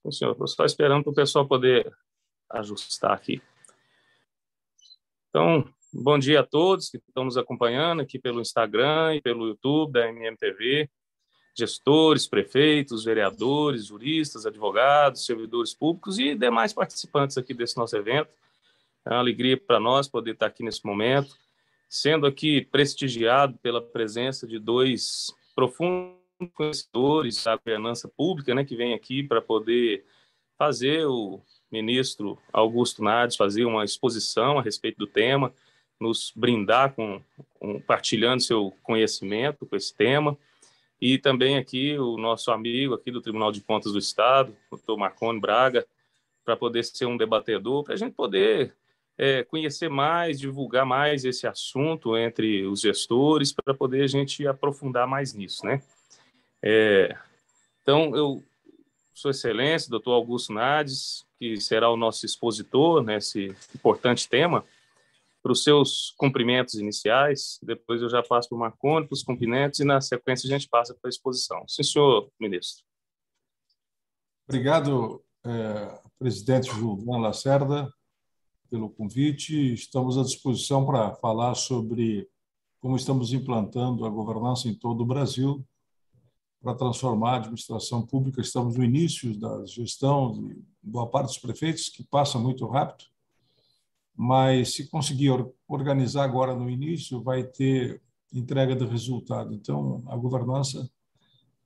Sim, senhor. Estou só esperando para o pessoal poder ajustar aqui. Então, bom dia a todos que estão nos acompanhando aqui pelo Instagram e pelo YouTube da MMTV, gestores, prefeitos, vereadores, juristas, advogados, servidores públicos e demais participantes aqui desse nosso evento. É uma alegria para nós poder estar aqui nesse momento, sendo aqui prestigiado pela presença de dois profundos conhecedores da governança pública, né, que vêm aqui para poder fazer o ministro Augusto Nardes fazer uma exposição a respeito do tema, nos brindar partilhando seu conhecimento com esse tema, e também aqui o nosso amigo aqui do Tribunal de Contas do Estado, o doutor Marconi Braga, para poder ser um debatedor, para a gente poder conhecer mais, divulgar mais esse assunto entre os gestores, para poder a gente aprofundar mais nisso, né? Então, Sua Excelência, doutor Augusto Nardes, que será o nosso expositor nesse importante tema, para os seus cumprimentos iniciais. Depois eu já passo para o Marconi, para os cumprimentos, e na sequência a gente passa para a exposição. Sim, senhor ministro. Obrigado, presidente Gilvan Lacerda, pelo convite. Estamos à disposição para falar sobre como estamos implantando a governança em todo o Brasil para transformar a administração pública. Estamos no início da gestão de boa parte dos prefeitos, que passa muito rápido, mas se conseguir organizar agora no início, vai ter entrega de resultado. Então, a governança,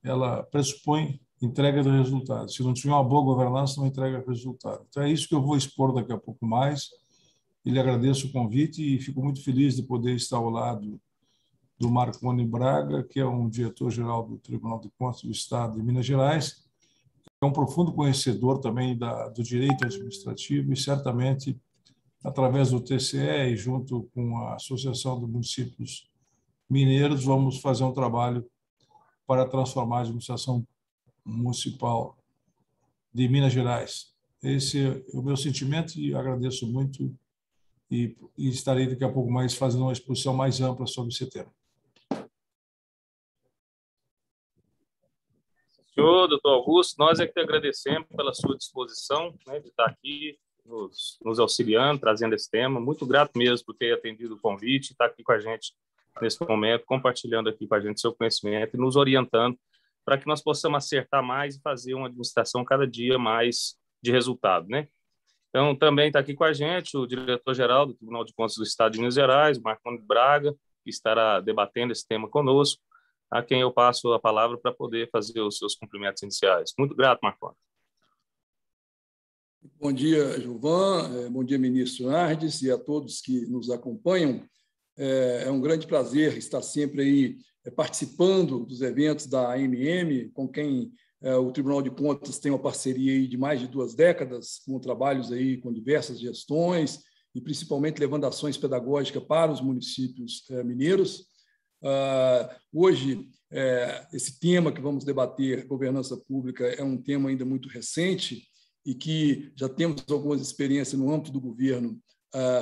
ela pressupõe entrega de resultado. Se não tiver uma boa governança, não entrega resultado. Então, é isso que eu vou expor daqui a pouco mais. E lhe agradeço o convite e fico muito feliz de poder estar ao lado do Marconi Braga, que é um diretor-geral do Tribunal de Contas do Estado de Minas Gerais, é um profundo conhecedor também do direito administrativo e, certamente, através do TCE e junto com a Associação de Municípios Mineiros, vamos fazer um trabalho para transformar a administração municipal de Minas Gerais. Esse é o meu sentimento e agradeço muito e estarei daqui a pouco mais fazendo uma exposição mais ampla sobre esse tema. Senhor, doutor Augusto, nós é que te agradecemos pela sua disposição, né, de estar aqui nos auxiliando, trazendo esse tema. Muito grato mesmo por ter atendido o convite, estar aqui com a gente nesse momento, compartilhando aqui com a gente seu conhecimento e nos orientando para que nós possamos acertar mais e fazer uma administração cada dia mais de resultado, né? Então, também está aqui com a gente o diretor-geral do Tribunal de Contas do Estado de Minas Gerais, Marconi Braga, que estará debatendo esse tema conosco, a quem eu passo a palavra para poder fazer os seus cumprimentos iniciais. Muito grato, Marconi. Bom dia, Gilvan. Bom dia, ministro Nardes, e a todos que nos acompanham. É um grande prazer estar sempre aí participando dos eventos da AMM, com quem o Tribunal de Contas tem uma parceria aí de mais de 2 décadas, com trabalhos aí com diversas gestões e principalmente levando ações pedagógicas para os municípios mineiros. Hoje, esse tema que vamos debater, governança pública, é um tema ainda muito recente e que já temos algumas experiências no âmbito do governo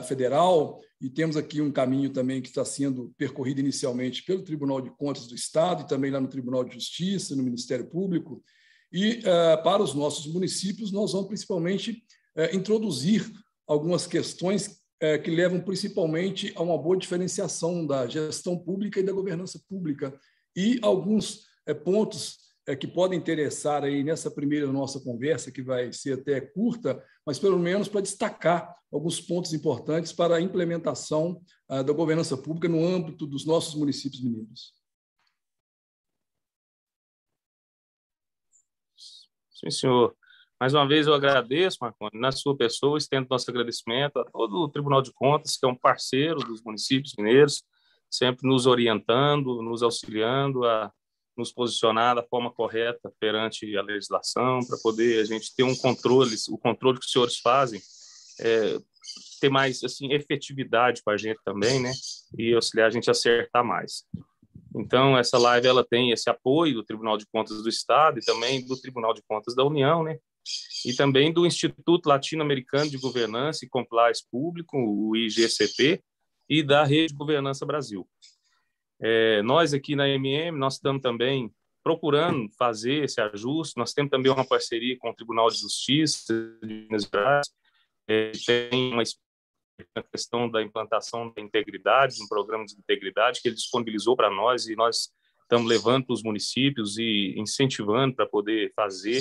federal e temos aqui um caminho também que está sendo percorrido inicialmente pelo Tribunal de Contas do Estado e também lá no Tribunal de Justiça, no Ministério Público. E para os nossos municípios, nós vamos principalmente introduzir algumas questões que levam principalmente a uma boa diferenciação da gestão pública e da governança pública e alguns pontos que podem interessar aí nessa primeira nossa conversa, que vai ser até curta, mas pelo menos para destacar alguns pontos importantes para a implementação da governança pública no âmbito dos nossos municípios mineiros. Sim, senhor. Mais uma vez eu agradeço, Marconi, na sua pessoa, estendo nosso agradecimento a todo o Tribunal de Contas, que é um parceiro dos municípios mineiros, sempre nos orientando, nos auxiliando a nos posicionar da forma correta perante a legislação, para poder a gente ter um controle, o controle que os senhores fazem, ter mais assim, efetividade com a gente também, né? E auxiliar a gente a acertar mais. Então, essa live ela tem esse apoio do Tribunal de Contas do Estado e também do Tribunal de Contas da União, né? E também do Instituto Latino-Americano de Governança e Compliance Público, o IGCP, e da Rede Governança Brasil. Nós aqui na MM, nós estamos também procurando fazer esse ajuste. Nós temos também uma parceria com o Tribunal de Justiça de Minas Gerais, tem uma questão da implantação da integridade, um programa de integridade que ele disponibilizou para nós, e nós estamos levando para os municípios e incentivando para poder fazer,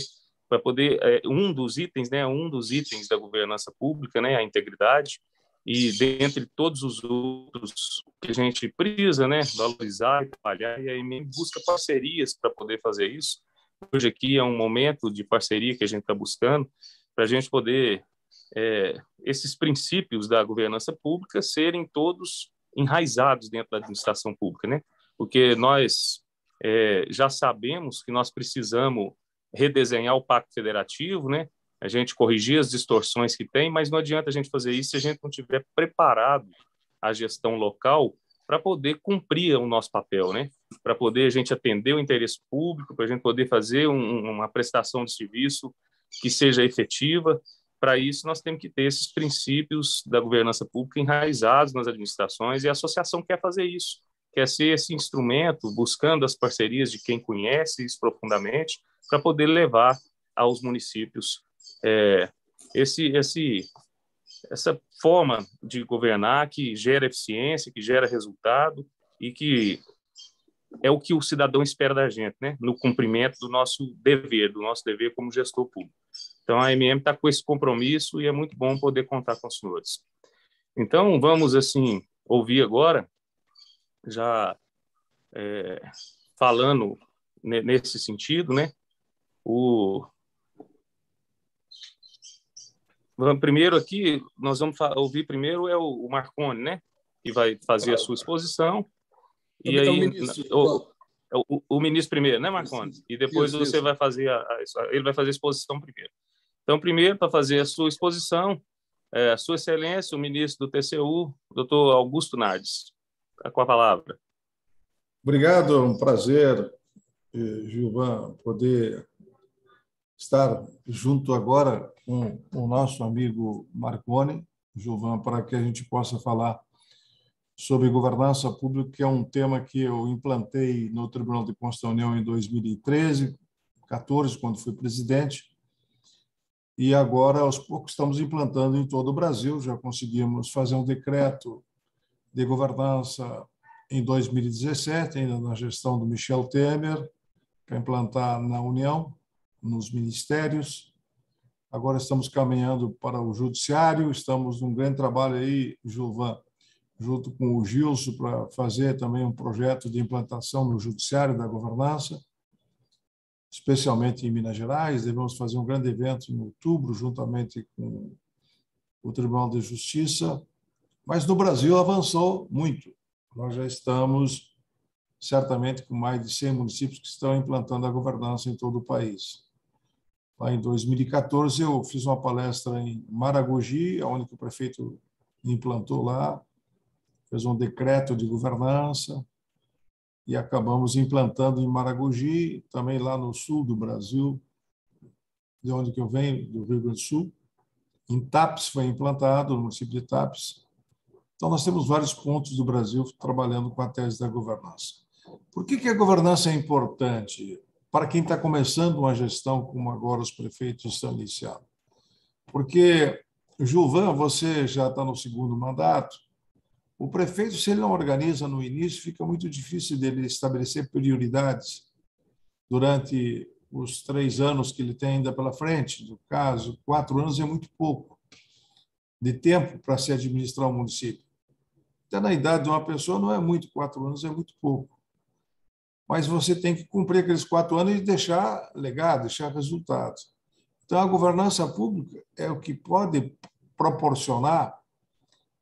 para poder um dos itens da governança pública, né, a integridade. E dentre todos os outros que a gente precisa, né, valorizar e trabalhar, e aí busca parcerias para poder fazer isso. Hoje aqui é um momento de parceria que a gente está buscando para a gente poder esses princípios da governança pública serem todos enraizados dentro da administração pública, né? Porque nós já sabemos que nós precisamos redesenhar o Pacto Federativo, né? A gente corrigir as distorções que tem, mas não adianta a gente fazer isso se a gente não tiver preparado a gestão local para poder cumprir o nosso papel, né? Para poder a gente atender o interesse público, para a gente poder fazer uma prestação de serviço que seja efetiva. Para isso, nós temos que ter esses princípios da governança pública enraizados nas administrações, e a associação quer fazer isso, quer ser esse instrumento, buscando as parcerias de quem conhece isso profundamente, para poder levar aos municípios essa forma de governar que gera eficiência, que gera resultado e que é o que o cidadão espera da gente, né? No cumprimento do nosso dever como gestor público. Então, a AMM está com esse compromisso e é muito bom poder contar com os senhores. Então, vamos, assim, ouvir agora, já falando nesse sentido, né? Primeiro aqui, nós vamos ouvir primeiro o Marconi, né? Que vai fazer a sua exposição. E aí, o ministro primeiro, né, Marconi? E depois você vai fazer ele vai fazer a exposição primeiro. Então, primeiro, para fazer a sua exposição, a Sua Excelência, o ministro do TCU, doutor Augusto Nardes. Está com a palavra. Obrigado, é um prazer, Gilvan, poder estar junto agora com o nosso amigo Marconi, Gilvan, para que a gente possa falar sobre governança pública, que é um tema que eu implantei no Tribunal de Contas da União em 2013, 2014, quando fui presidente, e agora, aos poucos, estamos implantando em todo o Brasil. Já conseguimos fazer um decreto de governança em 2017, ainda na gestão do Michel Temer, para implantar na União, nos ministérios. Agora estamos caminhando para o Judiciário, estamos num grande trabalho aí, Gilvan, junto com o Gilson, para fazer também um projeto de implantação no Judiciário da governança, especialmente em Minas Gerais. Devemos fazer um grande evento em outubro, juntamente com o Tribunal de Justiça. Mas no Brasil avançou muito. Nós já estamos, certamente, com mais de 100 municípios que estão implantando a governança em todo o país. Lá em 2014, eu fiz uma palestra em Maragogi, onde o prefeito implantou lá, fez um decreto de governança, e acabamos implantando em Maragogi, também lá no sul do Brasil, de onde que eu venho, do Rio Grande do Sul. Em Tapes foi implantado, no município de Tapes. Então, nós temos vários pontos do Brasil trabalhando com a tese da governança. Por que a governança é importante para quem está começando uma gestão, como agora os prefeitos estão iniciando? Porque, Gilvan, você já está no segundo mandato. O prefeito, se ele não organiza no início, fica muito difícil dele estabelecer prioridades durante os 3 anos que ele tem ainda pela frente. No caso, 4 anos é muito pouco de tempo para se administrar um município. Até na idade de uma pessoa não é muito, 4 anos é muito pouco. Mas você tem que cumprir aqueles 4 anos e deixar legado, deixar resultados. Então, a governança pública é o que pode proporcionar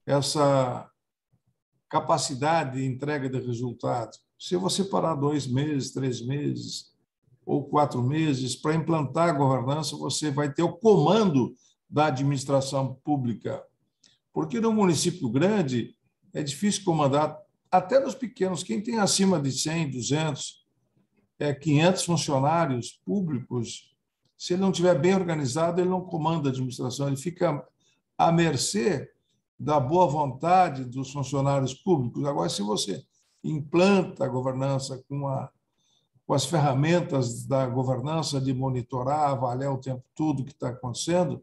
essa capacidade de entrega de resultado. Se você parar 2 meses, 3 meses ou 4 meses para implantar a governança, você vai ter o comando da administração pública. Porque no município grande é difícil comandar, até nos pequenos. Quem tem acima de 100, 200, 500 funcionários públicos, se ele não estiver bem organizado, ele não comanda a administração, ele fica à mercê da boa vontade dos funcionários públicos. Agora, se você implanta a governança com com as ferramentas da governança de monitorar, avaliar o tempo todo o que está acontecendo,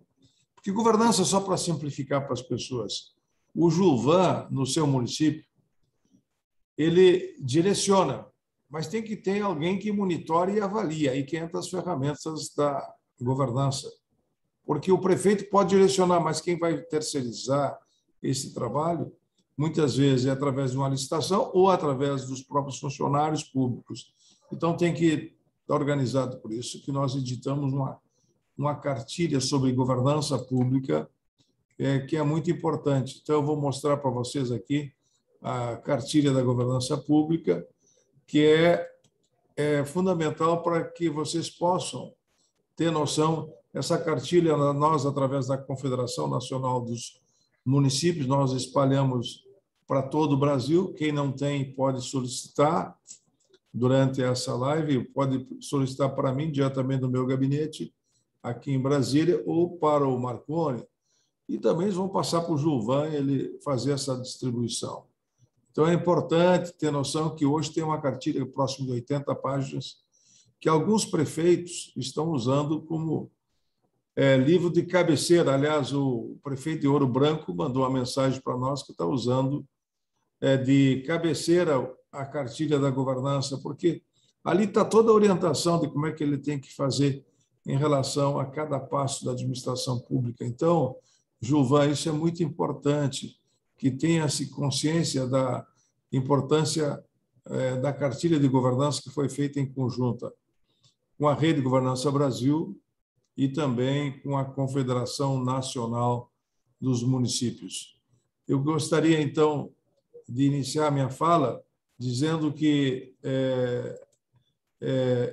porque governança, só para simplificar para as pessoas, o Gilvan, no seu município, ele direciona, mas tem que ter alguém que monitore e avalie, aí que entra as ferramentas da governança. Porque o prefeito pode direcionar, mas quem vai terceirizar esse trabalho, muitas vezes é através de uma licitação ou através dos próprios funcionários públicos. Então, tem que estar organizado. Por isso que nós editamos uma cartilha sobre governança pública, que é muito importante. Então, eu vou mostrar para vocês aqui a cartilha da governança pública, que é fundamental para que vocês possam ter noção. Essa cartilha, nós, através da Confederação Nacional dos Municípios, nós espalhamos para todo o Brasil. Quem não tem pode solicitar durante essa live, pode solicitar para mim, diretamente do meu gabinete, aqui em Brasília, ou para o Marconi, e também vão passar para o Gilvan ele fazer essa distribuição. Então, é importante ter noção que hoje tem uma cartilha próxima de 80 páginas, que alguns prefeitos estão usando como livro de cabeceira. Aliás, o prefeito de Ouro Branco mandou uma mensagem para nós que está usando de cabeceira a cartilha da governança, porque ali está toda a orientação de como é que ele tem que fazer em relação a cada passo da administração pública. Então, Gilvan, isso é muito importante, que tenha-se consciência da importância da cartilha de governança que foi feita em conjunta com a Rede Governança Brasil e também com a Confederação Nacional dos Municípios. Eu gostaria, então, de iniciar minha fala dizendo que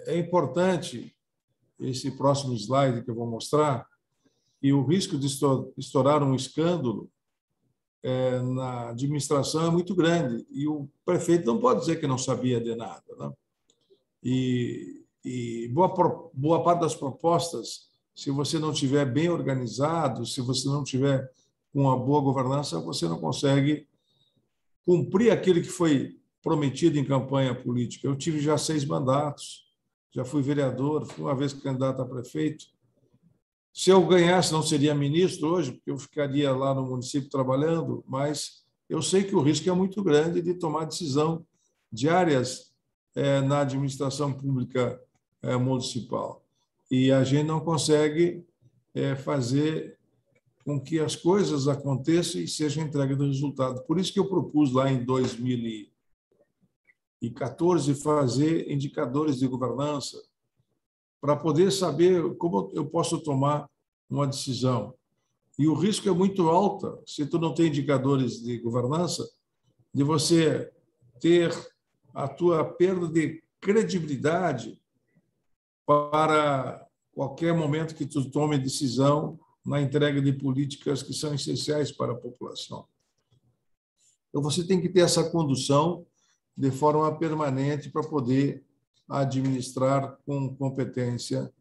é importante esse próximo slide que eu vou mostrar, e o risco de estourar um escândalo na administração é muito grande, e o prefeito não pode dizer que não sabia de nada, né? E boa parte das propostas, se você não estiver bem organizado, se você não tiver uma boa governança, você não consegue cumprir aquilo que foi prometido em campanha política. Eu tive já 6 mandatos, já fui vereador, fui uma vez candidato a prefeito. Se eu ganhasse, não seria ministro hoje, porque eu ficaria lá no município trabalhando, mas eu sei que o risco é muito grande de tomar decisão diárias na administração pública municipal. E a gente não consegue fazer com que as coisas aconteçam e sejam entregues do resultado. Por isso que eu propus lá em 2014 fazer indicadores de governança para poder saber como eu posso tomar uma decisão. E o risco é muito alto, se tu não tem indicadores de governança, de você ter a tua perda de credibilidade para qualquer momento que tu tome decisão na entrega de políticas que são essenciais para a população. Então, você tem que ter essa condução de forma permanente para poder administrar com competência.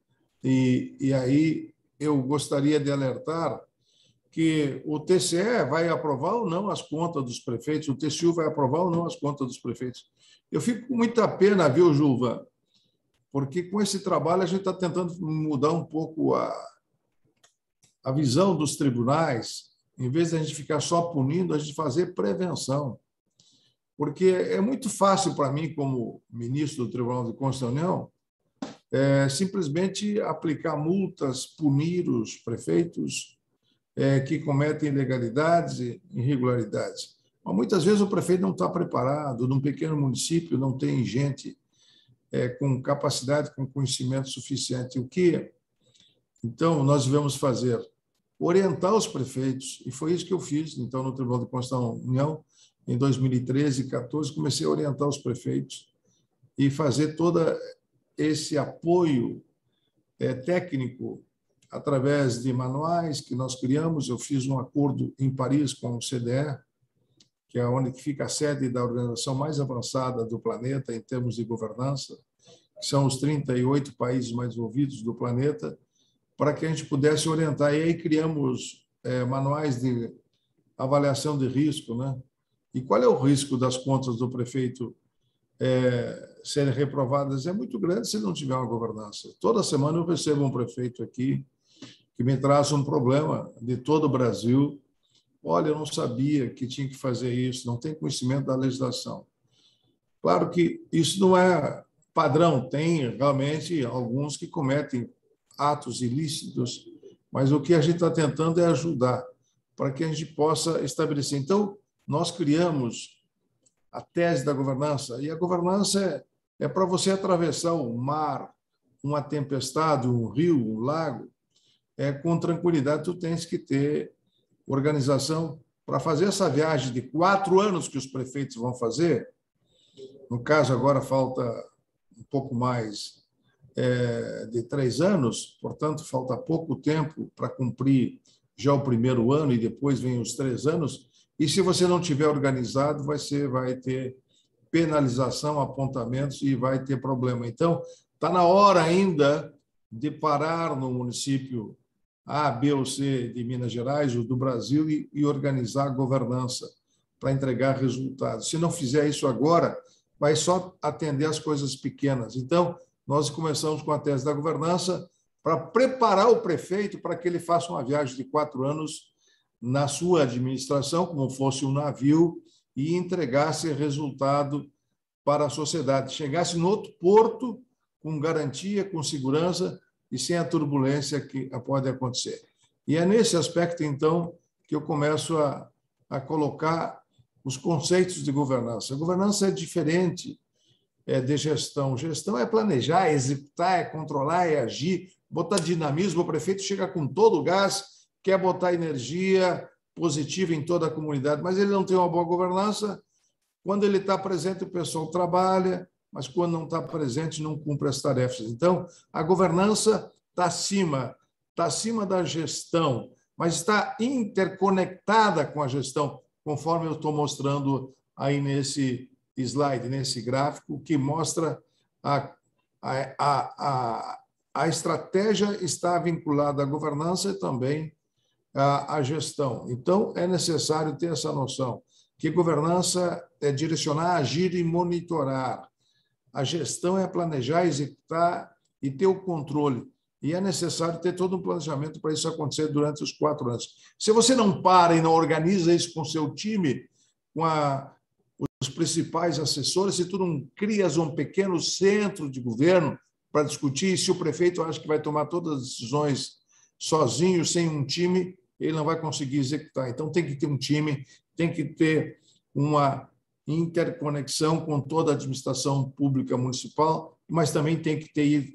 E aí eu gostaria de alertar que o TCE vai aprovar ou não as contas dos prefeitos, o TCU vai aprovar ou não as contas dos prefeitos. Eu fico com muita pena, viu, Gilvan? Porque com esse trabalho a gente está tentando mudar um pouco a visão dos tribunais, em vez de a gente ficar só punindo, a gente fazer prevenção. Porque é muito fácil para mim, como ministro do Tribunal de Contas da União, simplesmente aplicar multas, punir os prefeitos que cometem ilegalidades e irregularidades. Mas muitas vezes o prefeito não está preparado, num pequeno município não tem gente com capacidade, com conhecimento suficiente. O que, então, nós devemos fazer? Orientar os prefeitos, e foi isso que eu fiz, então, no Tribunal de Contas da União, em 2013 e 2014, comecei a orientar os prefeitos e fazer todo esse apoio técnico através de manuais que nós criamos. Eu fiz um acordo em Paris com o CDE, que é onde fica a sede da organização mais avançada do planeta em termos de governança, que são os 38 países mais envolvidos do planeta, para que a gente pudesse orientar. E aí criamos manuais de avaliação de risco, né? E qual é o risco das contas do prefeito serem reprovadas é muito grande se não tiver uma governança. Toda semana eu recebo um prefeito aqui que me traz um problema de todo o Brasil. Olha, eu não sabia que tinha que fazer isso, não tem conhecimento da legislação. Claro que isso não é padrão, tem realmente alguns que cometem atos ilícitos, mas o que a gente está tentando é ajudar para que a gente possa estabelecer. Então, nós criamos a tese da governança, e a governança é para você atravessar o mar, uma tempestade, um rio, um lago, com tranquilidade. Tu tens que ter organização para fazer essa viagem de 4 anos que os prefeitos vão fazer. No caso, agora falta um pouco mais de 3 anos, portanto, falta pouco tempo para cumprir já o primeiro ano e depois vem os 3 anos. E se você não tiver organizado, vai ter penalização, apontamentos e vai ter problema. Então, está na hora ainda de parar no município A, B ou C de Minas Gerais ou do Brasil e organizar a governança para entregar resultados. Se não fizer isso agora, vai só atender as coisas pequenas. Então, nós começamos com a tese da governança para preparar o prefeito para que ele faça uma viagem de 4 anos na sua administração, como fosse um navio, e entregasse resultado para a sociedade. Chegasse no outro porto com garantia, com segurança e sem a turbulência que pode acontecer. E é nesse aspecto, então, que eu começo a colocar os conceitos de governança. A governança é diferente de gestão. Gestão é planejar, é executar, é controlar, é agir, botar dinamismo. O prefeito chega com todo o gás, quer botar energia positiva em toda a comunidade, mas ele não tem uma boa governança. Quando ele está presente, o pessoal trabalha, mas quando não está presente, não cumpre as tarefas. Então, a governança está acima da gestão, mas está interconectada com a gestão, conforme eu estou mostrando aí nesse slide, nesse gráfico, que mostra a estratégia está vinculada à governança e também à gestão. Então, é necessário ter essa noção, que governança é direcionar, agir e monitorar. A gestão é planejar, executar e ter o controle. E é necessário ter todo um planejamento para isso acontecer durante os 4 anos. Se você não para e não organiza isso com o seu time, com os principais assessores, se tu não crias um pequeno centro de governo para discutir, se o prefeito acha que vai tomar todas as decisões sozinho, sem um time, ele não vai conseguir executar. Então, tem que ter um time, tem que ter uma interconexão com toda a administração pública municipal, mas também tem que ter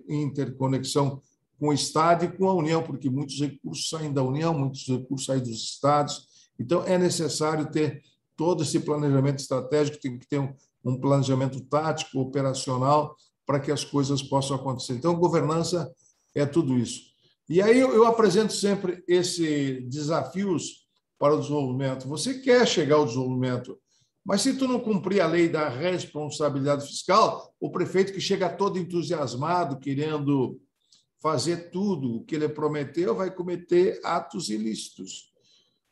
interconexão com o Estado e com a União, porque muitos recursos saem da União, muitos recursos saem dos estados. Então, é necessário ter todo esse planejamento estratégico, tem que ter um planejamento tático, operacional, para que as coisas possam acontecer. Então, governança é tudo isso. E aí eu apresento sempre esses desafios para o desenvolvimento. Você quer chegar ao desenvolvimento, mas se tu não cumprir a lei da responsabilidade fiscal, o prefeito que chega todo entusiasmado, querendo fazer tudo o que ele prometeu, vai cometer atos ilícitos,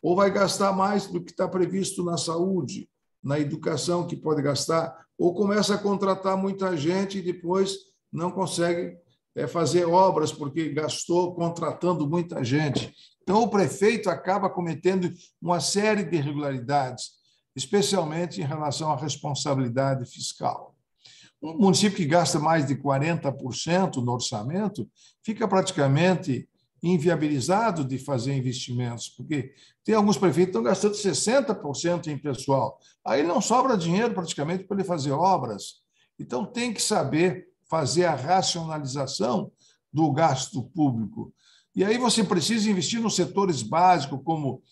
ou vai gastar mais do que está previsto na saúde, na educação que pode gastar, ou começa a contratar muita gente e depois não consegue fazer obras porque gastou contratando muita gente. Então, o prefeito acaba cometendo uma série de irregularidades, especialmente em relação à responsabilidade fiscal. Um município que gasta mais de 40% no orçamento fica praticamente inviabilizado de fazer investimentos, porque tem alguns prefeitos que estão gastando 60% em pessoal. Aí não sobra dinheiro praticamente para ele fazer obras. Então, tem que saber fazer a racionalização do gasto público. E aí você precisa investir nos setores básicos, como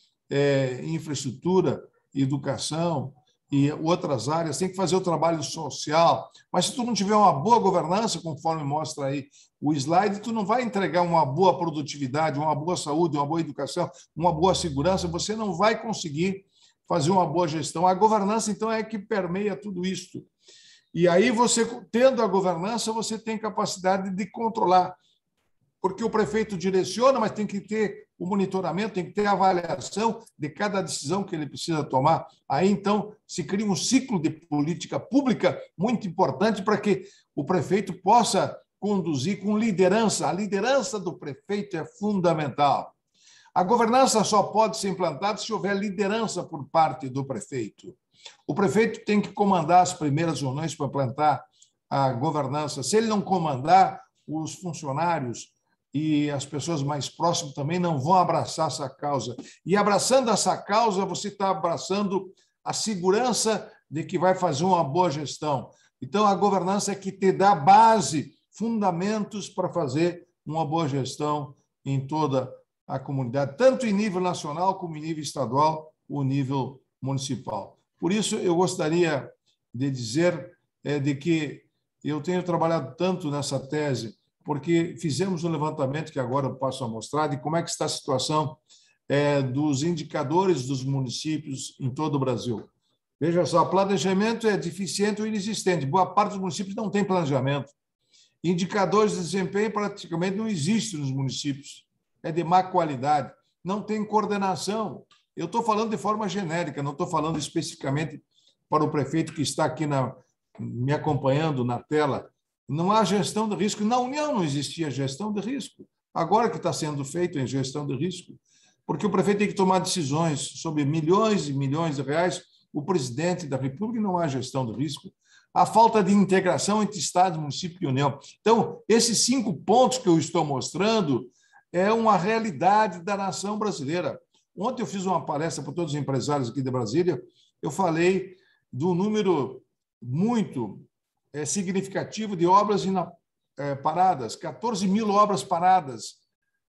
infraestrutura, educação e outras áreas. Tem que fazer o trabalho social. Mas se tu não tiver uma boa governança, conforme mostra aí o slide, tu não vai entregar uma boa produtividade, uma boa saúde, uma boa educação, uma boa segurança, você não vai conseguir fazer uma boa gestão. A governança, então, é que permeia tudo isso. E aí, você, tendo a governança, você tem capacidade de controlar porque o prefeito direciona, mas tem que ter o monitoramento, tem que ter a avaliação de cada decisão que ele precisa tomar. Aí, então, se cria um ciclo de política pública muito importante para que o prefeito possa conduzir com liderança. A liderança do prefeito é fundamental. A governança só pode ser implantada se houver liderança por parte do prefeito. O prefeito tem que comandar as primeiras reuniões para implantar a governança. Se ele não comandar, os funcionários e as pessoas mais próximas também não vão abraçar essa causa. E abraçando essa causa, você está abraçando a segurança de que vai fazer uma boa gestão. Então, a governança é que te dá base, fundamentos para fazer uma boa gestão em toda a comunidade, tanto em nível nacional como em nível estadual ou nível municipal. Por isso, eu gostaria de dizer de que eu tenho trabalhado tanto nessa tese, porque fizemos um levantamento que agora eu passo a mostrar de como é que está a situação dos indicadores dos municípios em todo o Brasil. Veja só, planejamento é deficiente ou inexistente. Boa parte dos municípios não tem planejamento. Indicadores de desempenho praticamente não existem nos municípios. É de má qualidade. Não tem coordenação. Eu estou falando de forma genérica, não estou falando especificamente para o prefeito que está aqui me acompanhando na tela. Não há gestão de risco. Na União não existia gestão de risco. Agora que está sendo feito em gestão de risco, porque o prefeito tem que tomar decisões sobre milhões e milhões de reais, o presidente da República, não há gestão de risco. A falta de integração entre Estado, município e União. Então, esses 5 pontos que eu estou mostrando é uma realidade da nação brasileira. Ontem eu fiz uma palestra para todos os empresários aqui de Brasília, eu falei do número muito significativo de obras paradas, 14 mil obras paradas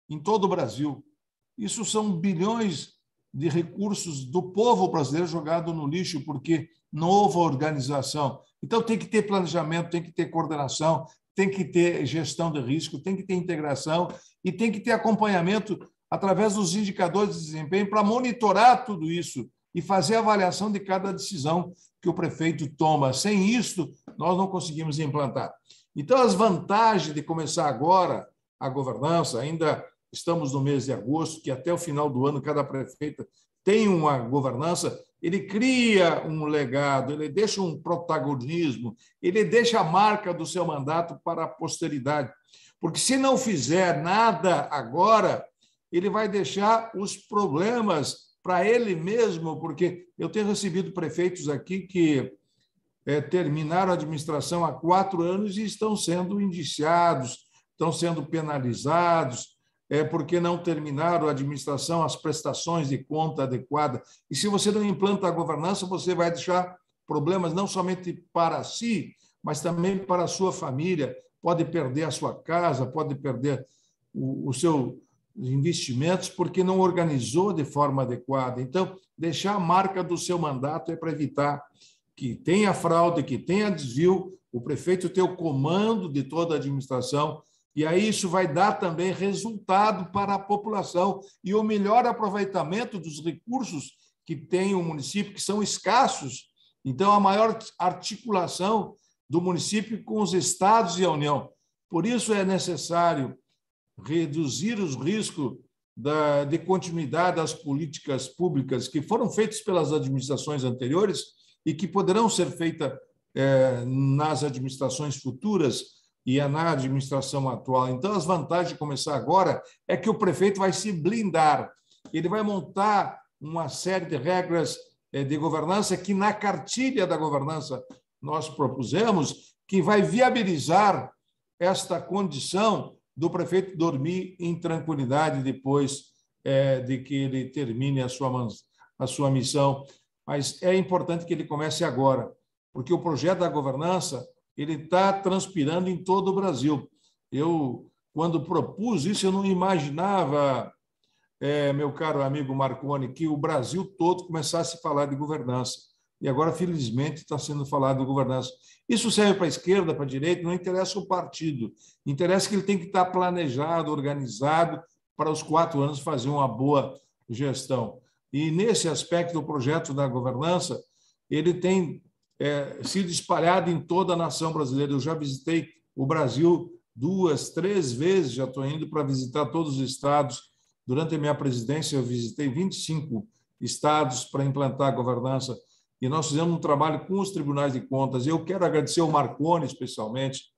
em todo o Brasil. Isso são bilhões de recursos do povo brasileiro jogado no lixo, porque não houve organização. Então, tem que ter planejamento, tem que ter coordenação, tem que ter gestão de risco, tem que ter integração e tem que ter acompanhamento através dos indicadores de desempenho para monitorar tudo isso e fazer a avaliação de cada decisão que o prefeito toma. Sem isso, nós não conseguimos implantar. Então, as vantagens de começar agora a governança, ainda estamos no mês de agosto, que até o final do ano cada prefeito tem uma governança, ele cria um legado, ele deixa um protagonismo, ele deixa a marca do seu mandato para a posteridade. Porque se não fizer nada agora, ele vai deixar os problemas para ele mesmo, porque eu tenho recebido prefeitos aqui que terminaram a administração há 4 anos e estão sendo indiciados, estão sendo penalizados, porque não terminaram a administração, as prestações de conta adequadas. E se você não implanta a governança, você vai deixar problemas não somente para si, mas também para a sua família. Pode perder a sua casa, pode perder os seus investimentos, porque não organizou de forma adequada. Então, deixar a marca do seu mandato é para evitar que tenha fraude, que tenha desvio, o prefeito ter o comando de toda a administração. E aí isso vai dar também resultado para a população e o melhor aproveitamento dos recursos que tem o município, que são escassos. Então, a maior articulação do município com os estados e a União. Por isso é necessário reduzir os riscos de continuidade das políticas públicas que foram feitas pelas administrações anteriores e que poderão ser feitas nas administrações futuras e na administração atual. Então, as vantagens de começar agora é que o prefeito vai se blindar. Ele vai montar uma série de regras de governança que, na cartilha da governança, nós propusemos, que vai viabilizar esta condição do prefeito dormir em tranquilidade depois de que ele termine a sua missão. Mas é importante que ele comece agora, porque o projeto da governança ele está transpirando em todo o Brasil. Eu, quando propus isso, eu não imaginava, meu caro amigo Marconi, que o Brasil todo começasse a falar de governança. E agora, felizmente, está sendo falado de governança. Isso serve para a esquerda, para a direita, não interessa o partido. Interessa que ele tem que estar planejado, organizado, para os 4 anos fazer uma boa gestão. E, nesse aspecto, o projeto da governança, ele tem sido espalhado em toda a nação brasileira. Eu já visitei o Brasil 2, 3 vezes, já estou indo para visitar todos os estados. Durante a minha presidência, eu visitei 25 estados para implantar a governança, e nós fizemos um trabalho com os tribunais de contas. Eu quero agradecer ao Marconi, especialmente,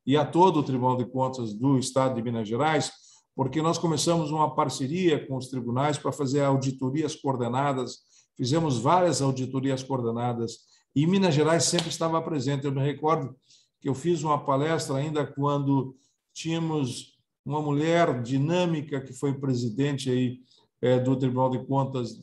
e a todo o Tribunal de Contas do Estado de Minas Gerais, porque nós começamos uma parceria com os tribunais para fazer auditorias coordenadas, fizemos várias auditorias coordenadas, e Minas Gerais sempre estava presente. Eu me recordo que eu fiz uma palestra ainda quando tínhamos uma mulher dinâmica que foi presidente aí do Tribunal de Contas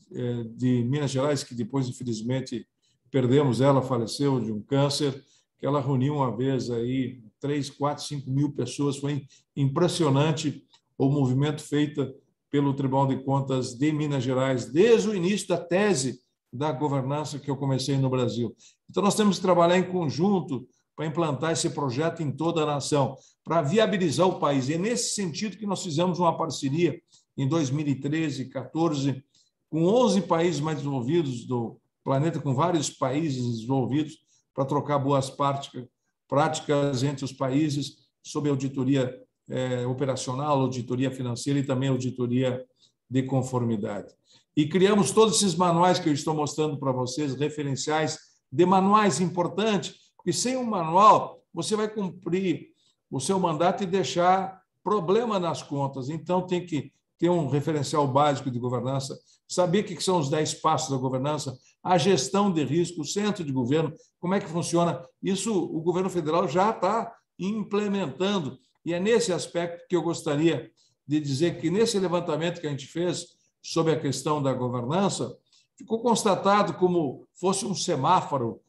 de Minas Gerais, que depois, infelizmente, perdemos ela, faleceu de um câncer, que ela reuniu uma vez aí 3, 4, 5 mil pessoas. Foi impressionante o movimento feito pelo Tribunal de Contas de Minas Gerais, desde o início da tese da governança que eu comecei no Brasil. Então, nós temos que trabalhar em conjunto para implantar esse projeto em toda a nação, para viabilizar o país. E é nesse sentido que nós fizemos uma parceria em 2013, 2014, com 11 países mais desenvolvidos do planeta, com vários países desenvolvidos, para trocar boas práticas entre os países sobre auditoria operacional, auditoria financeira e também auditoria de conformidade. E criamos todos esses manuais que eu estou mostrando para vocês, referenciais de manuais importantes, porque sem um manual você vai cumprir o seu mandato e deixar problema nas contas. Então, tem que ter um referencial básico de governança, saber o que são os 10 passos da governança, a gestão de risco, o centro de governo, como é que funciona. Isso o governo federal já está implementando. E é nesse aspecto que eu gostaria de dizer que, nesse levantamento que a gente fez sobre a questão da governança, ficou constatado como fosse um semáforo,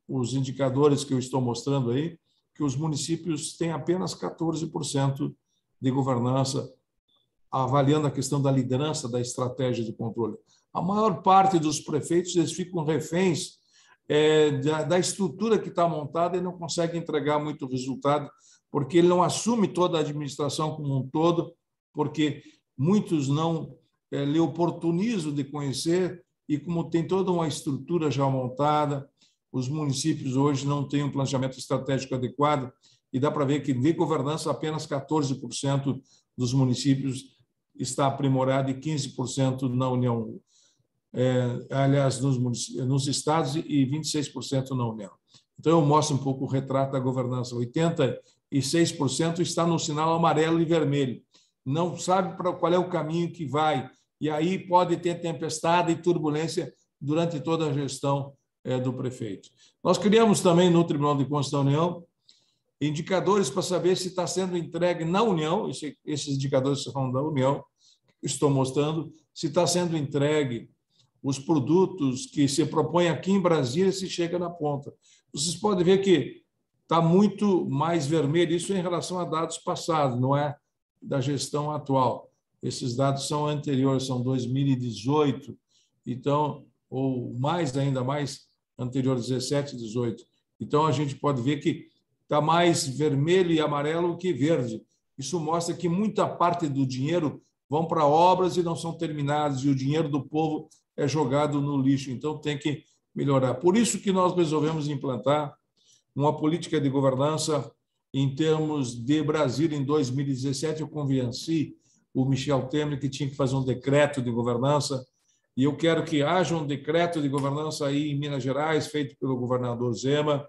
os indicadores que eu estou mostrando aí, que os municípios têm apenas 14% de governança, avaliando a questão da liderança, da estratégia de controle. A maior parte dos prefeitos eles ficam reféns da estrutura que está montada e não conseguem entregar muito resultado, porque ele não assume toda a administração como um todo, porque muitos não lhe oportunizam de conhecer, e como tem toda uma estrutura já montada, os municípios hoje não têm um planejamento estratégico adequado, e dá para ver que de governança apenas 14% dos municípios está aprimorado e 15% na União, aliás, nos estados, e 26% na União. Então, eu mostro um pouco o retrato da governança. 86% está no sinal amarelo e vermelho. Não sabe para qual é o caminho que vai. E aí pode ter tempestade e turbulência durante toda a gestão do prefeito. Nós criamos também no Tribunal de Contas da União indicadores para saber se está sendo entregue na União, esses indicadores são da União, estou mostrando, se está sendo entregue os produtos que se propõem aqui em Brasília, se chega na ponta. Vocês podem ver que está muito mais vermelho, isso em relação a dados passados, não é da gestão atual. Esses dados são anteriores, são 2018, então, ou mais, ainda mais anterior, 17, 18. Então, a gente pode ver que está mais vermelho e amarelo que verde. Isso mostra que muita parte do dinheiro vão para obras e não são terminadas, e o dinheiro do povo é jogado no lixo. Então, tem que melhorar. Por isso que nós resolvemos implantar uma política de governança em termos de Brasília. Em 2017, eu convenci o Michel Temer que tinha que fazer um decreto de governança, e eu quero que haja um decreto de governança aí em Minas Gerais, feito pelo governador Zema,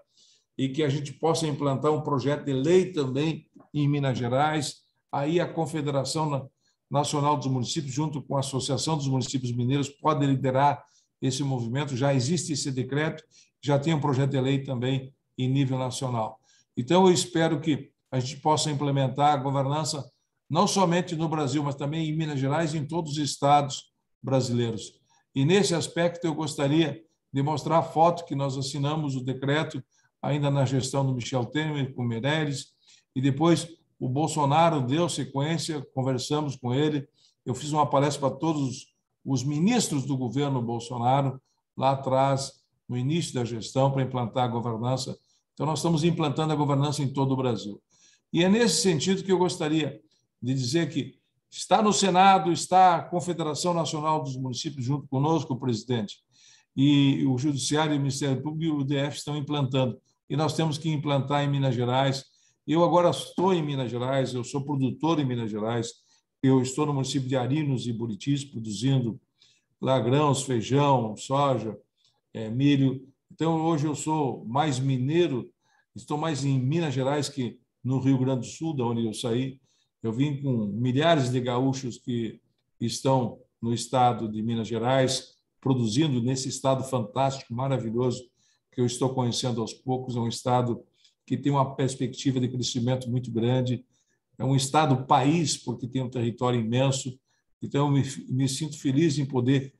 e que a gente possa implantar um projeto de lei também em Minas Gerais. Aí a Confederação Nacional dos Municípios, junto com a Associação dos Municípios Mineiros, pode liderar esse movimento. Já existe esse decreto, já tem um projeto de lei também em nível nacional. Então, eu espero que a gente possa implementar a governança não somente no Brasil, mas também em Minas Gerais e em todos os estados brasileiros. E, nesse aspecto, eu gostaria de mostrar a foto que nós assinamos o decreto ainda na gestão do Michel Temer, com Meirelles, e depois o Bolsonaro deu sequência, conversamos com ele, eu fiz uma palestra para todos os ministros do governo Bolsonaro, lá atrás, no início da gestão, para implantar a governança. Então, nós estamos implantando a governança em todo o Brasil. E é nesse sentido que eu gostaria de dizer que está no Senado, está a Confederação Nacional dos Municípios, junto conosco, o presidente, e o Judiciário, o Ministério Público e o DF estão implantando. E nós temos que implantar em Minas Gerais, Eu agora estou em Minas Gerais, eu sou produtor em Minas Gerais, eu estou no município de Arinos e Buritis, produzindo lá grãos, feijão, soja, milho. Então, hoje eu sou mais mineiro, estou mais em Minas Gerais que no Rio Grande do Sul, da onde eu saí. Eu vim com milhares de gaúchos que estão no estado de Minas Gerais, produzindo nesse estado fantástico, maravilhoso, que eu estou conhecendo aos poucos. É um estado que tem uma perspectiva de crescimento muito grande. É um estado-país, porque tem um território imenso. Então, eu me sinto feliz em poder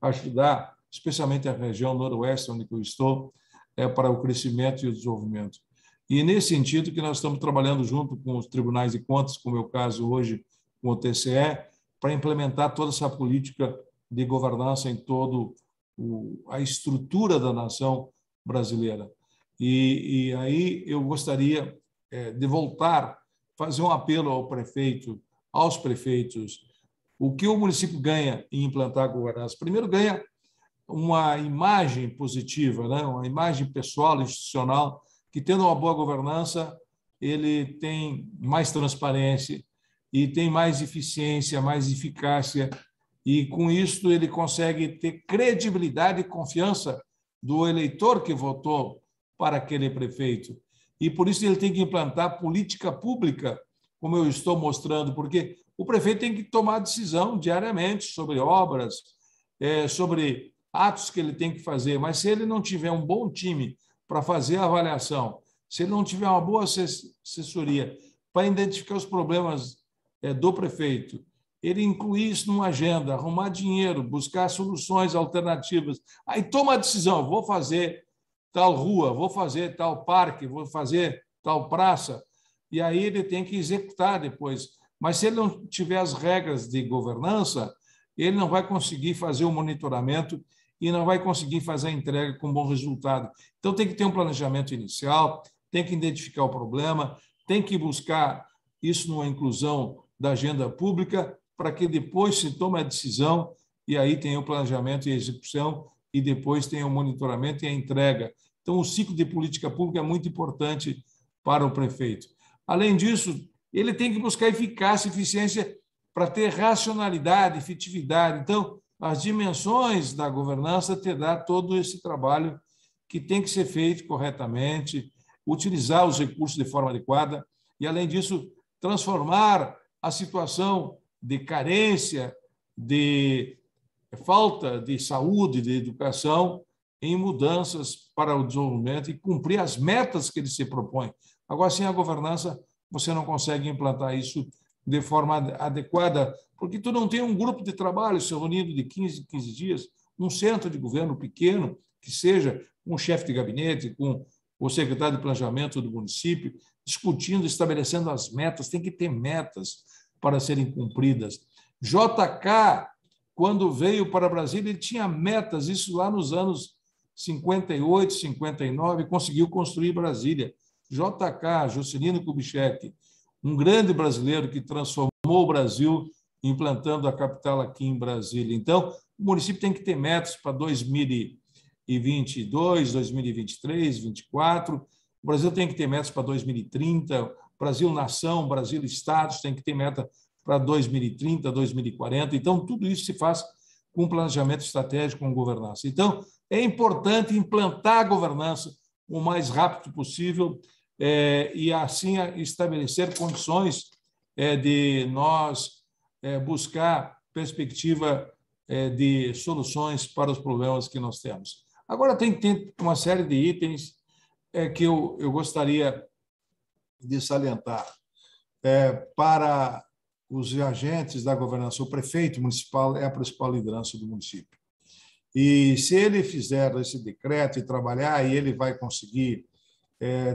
ajudar, especialmente a região noroeste, onde eu estou, para o crescimento e o desenvolvimento. E, nesse sentido, que nós estamos trabalhando junto com os tribunais de contas, como é o caso hoje com o TCE, para implementar toda essa política de governança em toda a estrutura da nação brasileira. E aí eu gostaria de voltar, fazer um apelo ao prefeito, aos prefeitos. O que o município ganha em implantar a governança? Primeiro, ganha uma imagem positiva, né? Uma imagem pessoal, institucional, que, tendo uma boa governança, ele tem mais transparência e tem mais eficiência, mais eficácia, e, com isso, ele consegue ter credibilidade e confiança do eleitor que votou para aquele prefeito. E, por isso, ele tem que implantar política pública, como eu estou mostrando, porque o prefeito tem que tomar decisão diariamente sobre obras, sobre atos que ele tem que fazer, mas se ele não tiver um bom time para fazer a avaliação, se ele não tiver uma boa assessoria para identificar os problemas do prefeito, ele incluir isso numa agenda, arrumar dinheiro, buscar soluções alternativas, aí toma a decisão: vou fazer tal rua, vou fazer tal parque, vou fazer tal praça, e aí ele tem que executar depois. Mas se ele não tiver as regras de governança, ele não vai conseguir fazer o monitoramento e não vai conseguir fazer a entrega com bom resultado. Então, tem que ter um planejamento inicial, tem que identificar o problema, tem que buscar isso numa inclusão da agenda pública, para que depois se tome a decisão, e aí tem o planejamento e a execução, e depois tem o monitoramento e a entrega. Então, o ciclo de política pública é muito importante para o prefeito. Além disso, ele tem que buscar eficácia e eficiência para ter racionalidade, efetividade. Então, as dimensões da governança terá todo esse trabalho que tem que ser feito corretamente, utilizar os recursos de forma adequada e, além disso, transformar a situação de carência, de falta de saúde, de educação, em mudanças para o desenvolvimento e cumprir as metas que ele se propõe. Agora, sem a governança, você não consegue implantar isso de forma adequada, porque tu não tem um grupo de trabalho se reunindo de 15 em 15 dias, um centro de governo pequeno, que seja com o chefe de gabinete, com o secretário de planejamento do município, discutindo, estabelecendo as metas. Tem que ter metas para serem cumpridas. JK, quando veio para Brasília, ele tinha metas, isso lá nos anos 58, 59, conseguiu construir Brasília. JK, Juscelino Kubitschek, um grande brasileiro que transformou o Brasil, implantando a capital aqui em Brasília. Então, o município tem que ter metas para 2022, 2023, 2024. O Brasil tem que ter metas para 2030. Brasil Nação, Brasil Estados tem que ter meta para 2030, 2040. Então, tudo isso se faz com planejamento estratégico, com governança. Então, é importante implantar a governança o mais rápido possível e, assim, estabelecer condições de nós buscar perspectiva de soluções para os problemas que nós temos. Agora, tem uma série de itens que eu gostaria de salientar. Para os agentes da governança, o prefeito municipal é a principal liderança do município. E, se ele fizer esse decreto e trabalhar, e ele vai conseguir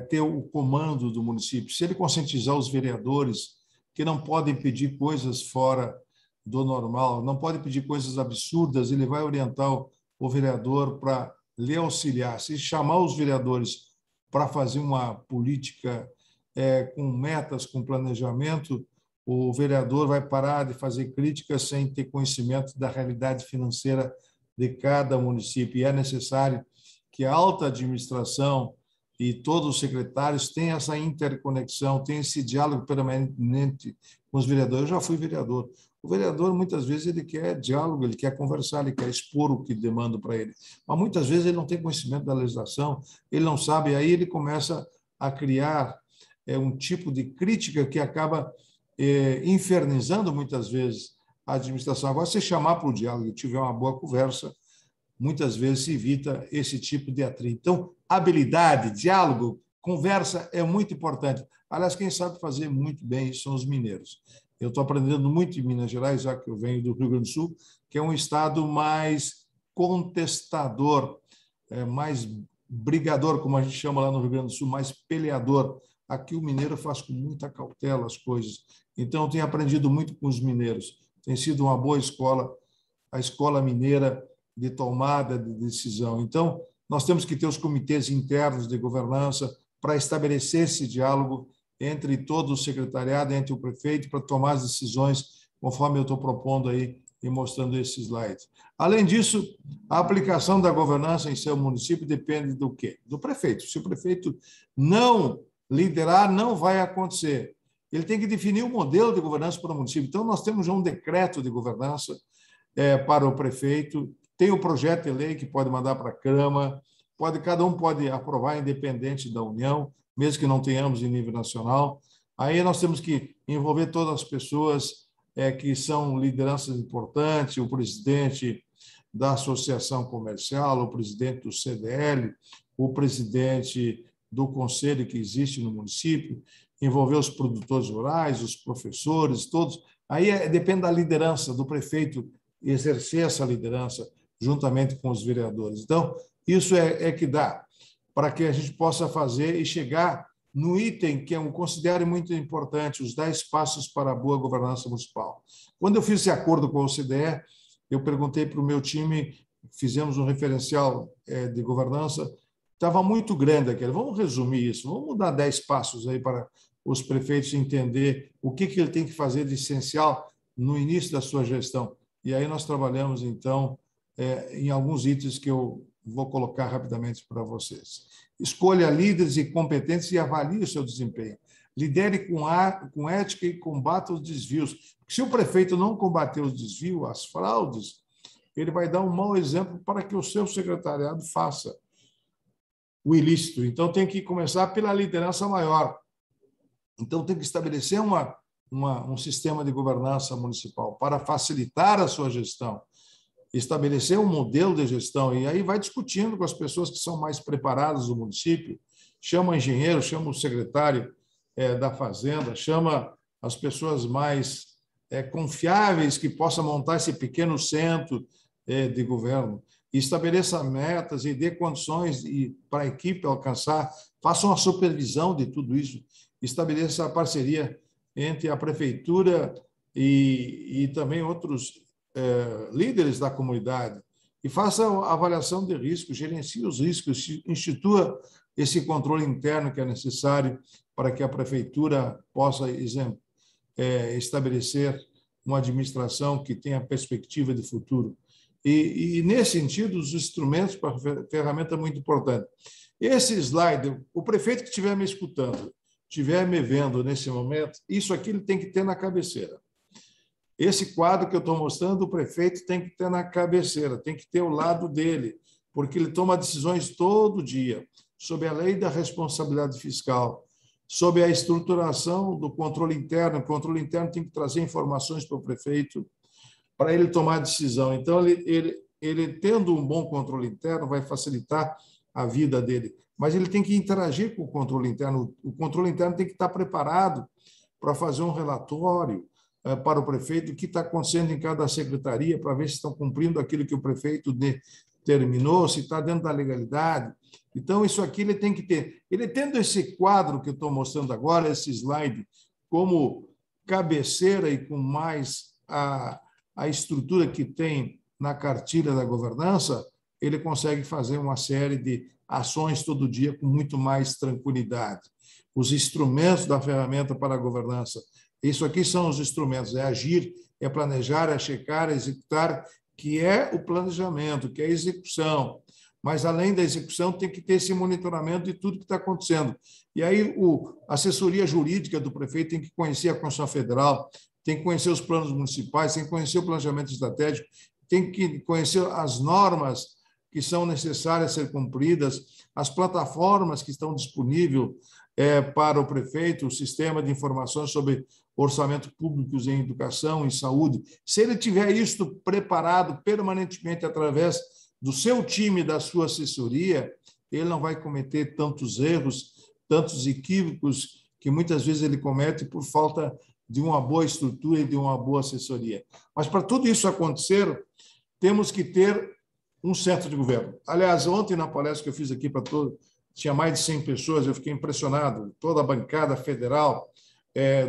ter o comando do município, se ele conscientizar os vereadores que não podem pedir coisas fora do normal, não podem pedir coisas absurdas, ele vai orientar o vereador para lhe auxiliar. Se chamar os vereadores para fazer uma política com metas, com planejamento, o vereador vai parar de fazer críticas sem ter conhecimento da realidade financeira de cada município. E é necessário que a alta administração e todos os secretários têm essa interconexão, têm esse diálogo permanente com os vereadores. Eu já fui vereador. O vereador, muitas vezes, ele quer diálogo, ele quer conversar, ele quer expor o que demanda para ele. Mas, muitas vezes, ele não tem conhecimento da legislação, ele não sabe, aí ele começa a criar um tipo de crítica que acaba infernizando, muitas vezes, a administração. Agora, se chamar para o diálogo e tiver uma boa conversa, muitas vezes se evita esse tipo de atrito. Então, habilidade, diálogo, conversa é muito importante. Aliás, quem sabe fazer muito bem isso são os mineiros. Eu estou aprendendo muito em Minas Gerais, já que eu venho do Rio Grande do Sul, que é um estado mais contestador, mais brigador, como a gente chama lá no Rio Grande do Sul, mais peleador. Aqui o mineiro faz com muita cautela as coisas. Então, eu tenho aprendido muito com os mineiros. Tem sido uma boa escola, a escola mineira de tomada de decisão. Então, nós temos que ter os comitês internos de governança para estabelecer esse diálogo entre todo o secretariado, entre o prefeito, para tomar as decisões, conforme eu estou propondo aí e mostrando esse slide. Além disso, a aplicação da governança em seu município depende do quê? Do prefeito. Se o prefeito não liderar, não vai acontecer. Ele tem que definir o modelo de governança para o município. Então, nós temos já um decreto de governança para o prefeito, tem o projeto de lei que pode mandar para a Câmara, cada um pode aprovar independente da União, mesmo que não tenhamos em nível nacional. Aí nós temos que envolver todas as pessoas que são lideranças importantes, o presidente da Associação Comercial, o presidente do CDL, o presidente do conselho que existe no município, envolver os produtores rurais, os professores, todos. Aí depende da liderança do prefeito exercer essa liderança juntamente com os vereadores. Então, isso é que dá para que a gente possa fazer e chegar no item que eu considero muito importante, os 10 passos para a boa governança municipal. Quando eu fiz esse acordo com a OCDE, eu perguntei para o meu time, fizemos um referencial de governança, estava muito grande aquele. Vamos resumir isso, vamos dar 10 passos aí para os prefeitos entender o que ele tem que fazer de essencial no início da sua gestão. E aí nós trabalhamos, então, em alguns itens que eu vou colocar rapidamente para vocês. Escolha líderes e competentes e avalie o seu desempenho. Lidere com ética e combata os desvios. Se o prefeito não combater os desvios, as fraudes, ele vai dar um mau exemplo para que o seu secretariado faça o ilícito. Então, tem que começar pela liderança maior. Então, tem que estabelecer um sistema de governança municipal para facilitar a sua gestão, estabelecer um modelo de gestão, e aí vai discutindo com as pessoas que são mais preparadas do município, chama o engenheiro, chama o secretário da Fazenda, chama as pessoas mais confiáveis que possam montar esse pequeno centro de governo, e estabeleça metas e dê condições para a equipe alcançar, faça uma supervisão de tudo isso, estabeleça a parceria entre a prefeitura e também outros líderes da comunidade, e faça a avaliação de risco, gerencie os riscos, institua esse controle interno que é necessário para que a prefeitura possa estabelecer uma administração que tenha perspectiva de futuro. E nesse sentido, os instrumentos para a ferramenta é muito importante. Esse slide, o prefeito que estiver me escutando, estiver me vendo nesse momento, isso aqui ele tem que ter na cabeceira. Esse quadro que eu estou mostrando, o prefeito tem que ter na cabeceira, tem que ter o lado dele, porque ele toma decisões todo dia sobre a lei da responsabilidade fiscal, sobre a estruturação do controle interno. O controle interno tem que trazer informações para o prefeito para ele tomar decisão. Então, ele tendo um bom controle interno, vai facilitar a vida dele. Mas ele tem que interagir com o controle interno. O controle interno tem que estar preparado para fazer um relatório para o prefeito, o que está acontecendo em cada secretaria, para ver se estão cumprindo aquilo que o prefeito determinou, se está dentro da legalidade. Então, isso aqui ele tem que ter. Ele tendo esse quadro que eu estou mostrando agora, esse slide, como cabeceira e com mais a estrutura que tem na cartilha da governança, ele consegue fazer uma série de ações todo dia com muito mais tranquilidade. Os instrumentos da ferramenta para a governança. Isso aqui são os instrumentos, é agir, é planejar, é checar, é executar, que é o planejamento, que é a execução. mas, além da execução, tem que ter esse monitoramento de tudo que está acontecendo. E aí a assessoria jurídica do prefeito tem que conhecer a Constituição Federal, tem que conhecer os planos municipais, tem que conhecer o planejamento estratégico, tem que conhecer as normas que são necessárias ser cumpridas, as plataformas que estão disponíveis para o prefeito, o sistema de informações sobre orçamento públicos em educação, em saúde. Se ele tiver isso preparado permanentemente através do seu time, da sua assessoria, ele não vai cometer tantos erros, tantos equívocos que muitas vezes ele comete por falta de uma boa estrutura e de uma boa assessoria. Mas, para tudo isso acontecer, temos que ter um centro de governo. Aliás, ontem, na palestra que eu fiz aqui para todos, tinha mais de 100 pessoas, eu fiquei impressionado, toda a bancada federal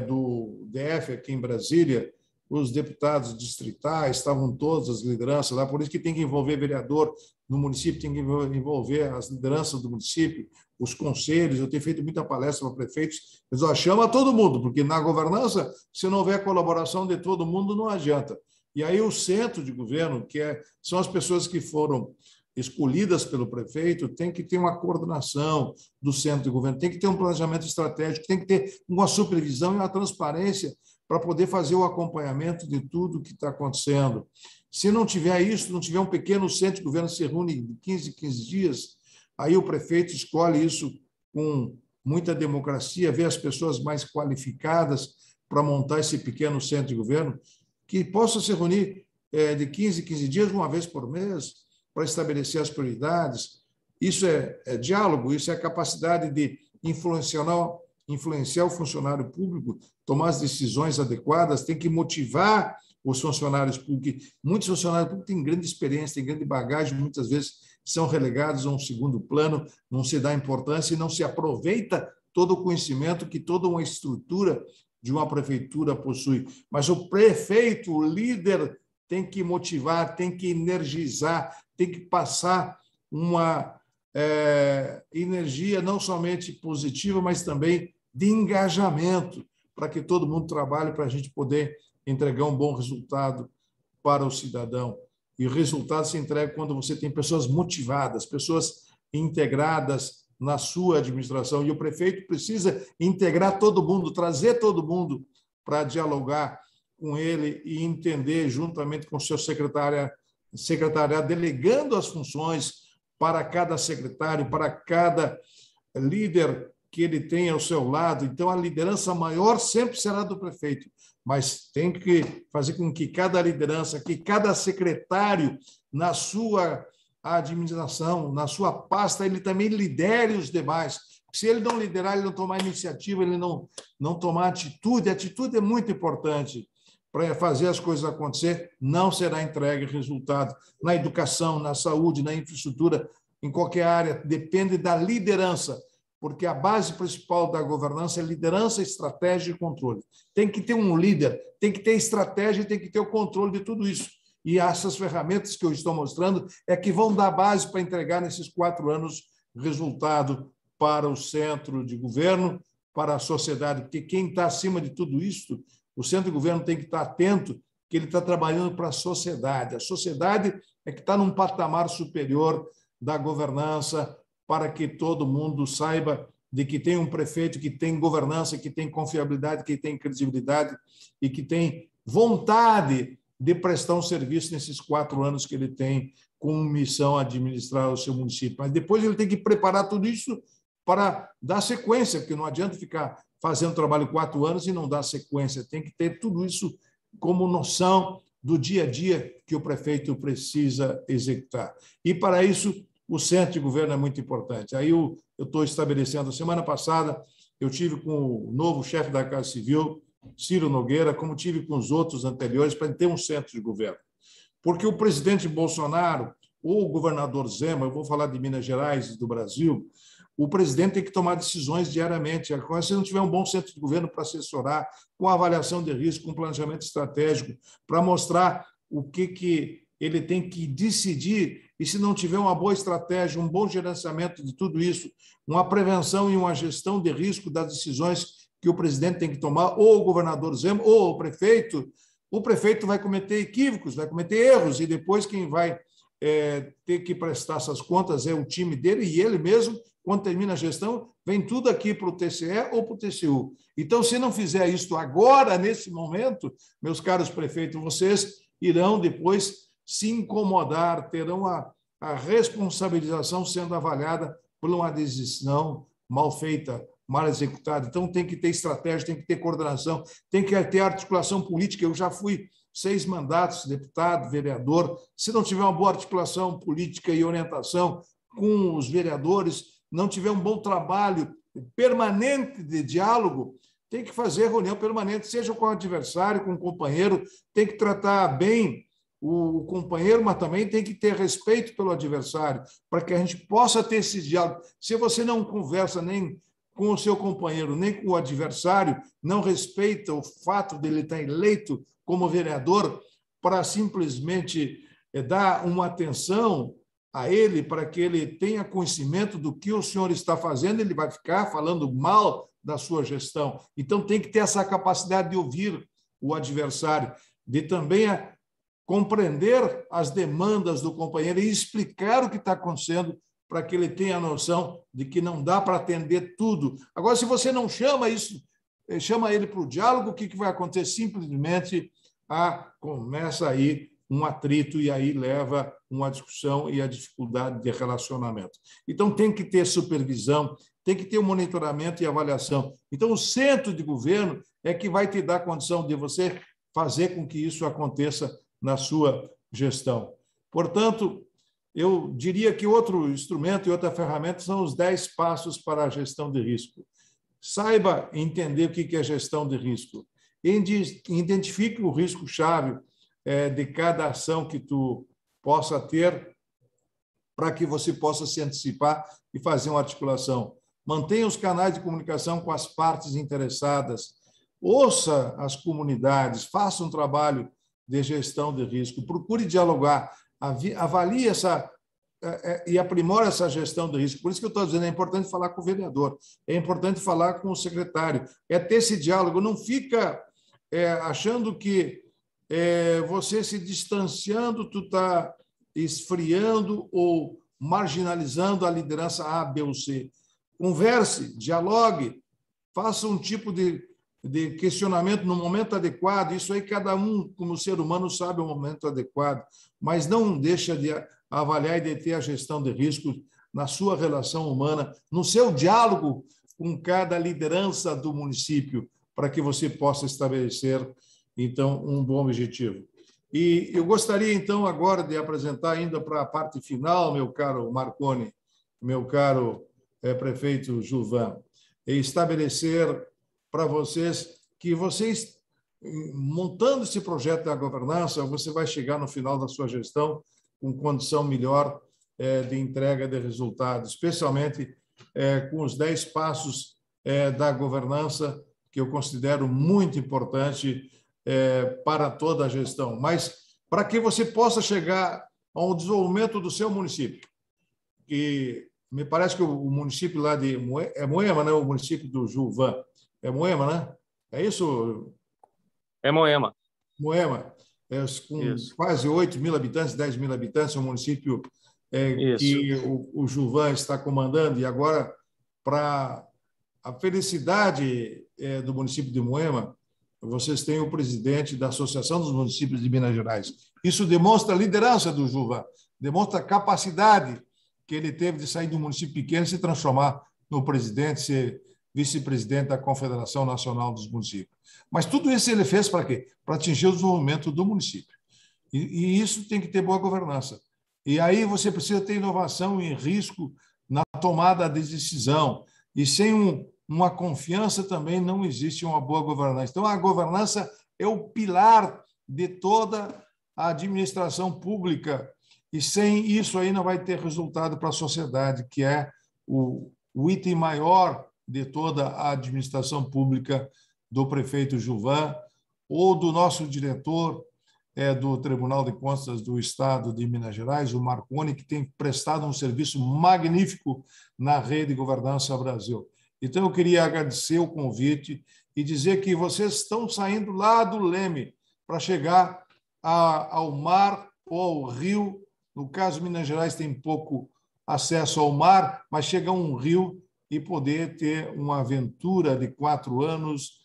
do DF aqui em Brasília, os deputados distritais, estavam todas as lideranças lá, por isso que tem que envolver vereador no município, tem que envolver as lideranças do município, os conselhos. Eu tenho feito muita palestra para prefeitos, eles chama todo mundo, porque na governança, se não houver colaboração de todo mundo, não adianta. E aí o centro de governo, são as pessoas que foram escolhidas pelo prefeito, tem que ter uma coordenação do centro de governo, tem que ter um planejamento estratégico, tem que ter uma supervisão e uma transparência para poder fazer o acompanhamento de tudo que está acontecendo. Se não tiver isso, não tiver um pequeno centro de governo que se reúne de 15 em 15 dias, aí o prefeito escolhe isso com muita democracia, vê as pessoas mais qualificadas para montar esse pequeno centro de governo, que possa se reunir de 15 em 15 dias, uma vez por mês, para estabelecer as prioridades. Isso é diálogo, isso é capacidade de influenciar o funcionário público, tomar as decisões adequadas, tem que motivar os funcionários públicos. Muitos funcionários públicos têm grande experiência, têm grande bagagem, muitas vezes são relegados a um segundo plano, não se dá importância e não se aproveita todo o conhecimento que toda uma estrutura de uma prefeitura possui. Mas o prefeito, o líder, tem que motivar, tem que energizar, tem que passar uma energia não somente positiva, mas também de engajamento, para que todo mundo trabalhe para a gente poder entregar um bom resultado para o cidadão. E o resultado se entrega quando você tem pessoas motivadas, pessoas integradas na sua administração. E o prefeito precisa integrar todo mundo, trazer todo mundo para dialogar com ele e entender, juntamente com o seu secretariado, delegando as funções para cada secretário, para cada líder que ele tem ao seu lado. Então, a liderança maior sempre será do prefeito, mas tem que fazer com que cada liderança, que cada secretário, na sua administração, na sua pasta, ele também lidere os demais. Se ele não liderar, ele não tomar iniciativa, ele não tomar atitude, a atitude é muito importante para fazer as coisas acontecer, não será entregue resultado na educação, na saúde, na infraestrutura, em qualquer área, depende da liderança, porque a base principal da governança é liderança, estratégia e controle. Tem que ter um líder, tem que ter estratégia e tem que ter o controle de tudo isso. E essas ferramentas que eu estou mostrando é que vão dar base para entregar nesses 4 anos resultado para o centro de governo, para a sociedade, porque quem está acima de tudo isso, o centro de governo tem que estar atento que ele está trabalhando para a sociedade. A sociedade é que está num patamar superior da governança, para que todo mundo saiba de que tem um prefeito que tem governança, que tem confiabilidade, que tem credibilidade e que tem vontade de prestar um serviço nesses 4 anos que ele tem como missão administrar o seu município. Mas depois ele tem que preparar tudo isso para dar sequência, porque não adianta ficar fazendo trabalho 4 anos e não dar sequência. Tem que ter tudo isso como noção do dia a dia que o prefeito precisa executar. E, para isso, o centro de governo é muito importante. Aí eu estou estabelecendo, semana passada, eu tive com o novo chefe da Casa Civil, Ciro Nogueira, como tive com os outros anteriores, para ter um centro de governo. Porque o presidente Bolsonaro, ou o governador Zema, eu vou falar de Minas Gerais e do Brasil, o presidente tem que tomar decisões diariamente. Se não tiver um bom centro de governo para assessorar, com avaliação de risco, com planejamento estratégico, para mostrar o que ele tem que decidir, e se não tiver uma boa estratégia, um bom gerenciamento de tudo isso, uma prevenção e uma gestão de risco das decisões que o presidente tem que tomar, ou o governador Zema, ou o prefeito vai cometer equívocos, vai cometer erros, e depois quem vai ter que prestar essas contas, é o time dele, e ele mesmo, quando termina a gestão, vem tudo aqui para o TCE ou para o TCU. Então, se não fizer isso agora, nesse momento, meus caros prefeitos, vocês irão depois se incomodar, terão a responsabilização sendo avaliada por uma decisão mal feita, mal executada. Então, tem que ter estratégia, tem que ter coordenação, tem que ter articulação política. Eu já fui 6 mandatos, deputado, vereador. Se não tiver uma boa articulação política e orientação com os vereadores, não tiver um bom trabalho permanente de diálogo, tem que fazer reunião permanente, seja com o adversário, com o companheiro, tem que tratar bem o companheiro, mas também tem que ter respeito pelo adversário, para que a gente possa ter esse diálogo. Se você não conversa nem com o seu companheiro, nem com o adversário, não respeita o fato dele estar eleito como vereador, para simplesmente dar uma atenção a ele, para que ele tenha conhecimento do que o senhor está fazendo, ele vai ficar falando mal da sua gestão. Então, tem que ter essa capacidade de ouvir o adversário, de também compreender as demandas do companheiro e explicar o que está acontecendo, para que ele tenha a noção de que não dá para atender tudo. Agora, se você não chama isso, chama ele para o diálogo, o que vai acontecer? Simplesmente começa aí um atrito e aí leva uma discussão e a dificuldade de relacionamento. Então, tem que ter supervisão, tem que ter um monitoramento e avaliação. Então, o centro de governo é que vai te dar condição de você fazer com que isso aconteça na sua gestão. Portanto, eu diria que outro instrumento e outra ferramenta são os 10 passos para a gestão de risco. Saiba entender o que é gestão de risco. Identifique o risco-chave de cada ação que tu possa ter, para que você possa se antecipar e fazer uma articulação. Mantenha os canais de comunicação com as partes interessadas, ouça as comunidades, faça um trabalho de gestão de risco, procure dialogar, avalie e aprimore essa gestão de risco. Por isso que eu estou dizendo, é importante falar com o vereador, é importante falar com o secretário, é ter esse diálogo, não fica achando que você se distanciando, tu está esfriando ou marginalizando a liderança A, B ou C. Converse, dialogue, faça um tipo de questionamento no momento adequado. Isso aí cada um, como ser humano, sabe o momento adequado, mas não deixa de avaliar e de ter a gestão de riscos na sua relação humana, no seu diálogo com cada liderança do município, para que você possa estabelecer, então, um bom objetivo. E eu gostaria, então, agora de apresentar ainda para a parte final, meu caro Marconi, meu caro prefeito Gilvan, e estabelecer para vocês que vocês, montando esse projeto da governança, você vai chegar no final da sua gestão com condição melhor de entrega de resultados, especialmente com os 10 passos da governança, que eu considero muito importante para toda a gestão, mas para que você possa chegar ao desenvolvimento do seu município. E me parece que o município lá de Moema, né? O município do Gilvan, é Moema, né? É isso? É Moema. Moema, com isso. Quase 8.000 habitantes, 10.000 habitantes, é um município que o Gilvan está comandando, e agora, para a felicidade do município de Moema, vocês têm o presidente da Associação dos Municípios de Minas Gerais. Isso demonstra a liderança do Gilvan, demonstra a capacidade que ele teve de sair de um município pequeno e se transformar no presidente, ser vice-presidente da Confederação Nacional dos Municípios. Mas tudo isso ele fez para quê? Para atingir o desenvolvimento do município. E isso tem que ter boa governança. E aí você precisa ter inovação e risco na tomada de decisão. E sem uma confiança também não existe uma boa governança. Então, a governança é o pilar de toda a administração pública, e sem isso aí não vai ter resultado para a sociedade, que é o item maior de toda a administração pública do prefeito Gilvan ou do nosso diretor do Tribunal de Contas do Estado de Minas Gerais, o Marconi, que tem prestado um serviço magnífico na Rede de Governança Brasil. Então, eu queria agradecer o convite e dizer que vocês estão saindo lá do Leme para chegar ao mar ou ao rio No caso de Minas Gerais, tem pouco acesso ao mar, mas chega a um rio e poder ter uma aventura de 4 anos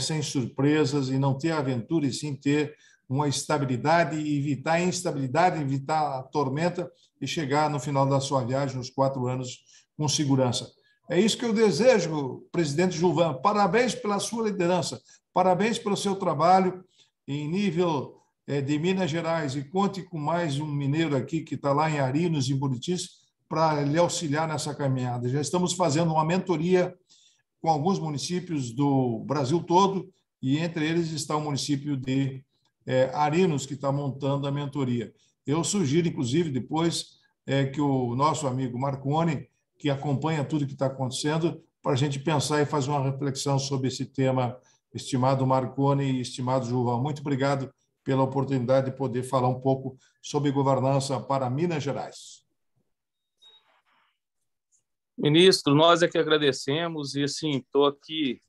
sem surpresas, e não ter aventura, e sim ter uma estabilidade, e evitar a instabilidade, evitar a tormenta e chegar no final da sua viagem, nos 4 anos, com segurança. É isso que eu desejo, presidente Gilvan. Parabéns pela sua liderança, parabéns pelo seu trabalho em nível de Minas Gerais, e conte com mais um mineiro aqui que está lá em Arinos, em Buritis, para lhe auxiliar nessa caminhada. Já estamos fazendo uma mentoria com alguns municípios do Brasil todo, e entre eles está o município de Arinos, que está montando a mentoria. Eu sugiro, inclusive, depois que o nosso amigo Marconi, que acompanha tudo que está acontecendo, para a gente pensar e fazer uma reflexão sobre esse tema, estimado Marconi e estimado Gilvan. Muito obrigado pela oportunidade de poder falar um pouco sobre governança para Minas Gerais. Ministro, nós é que agradecemos, e assim, estou aqui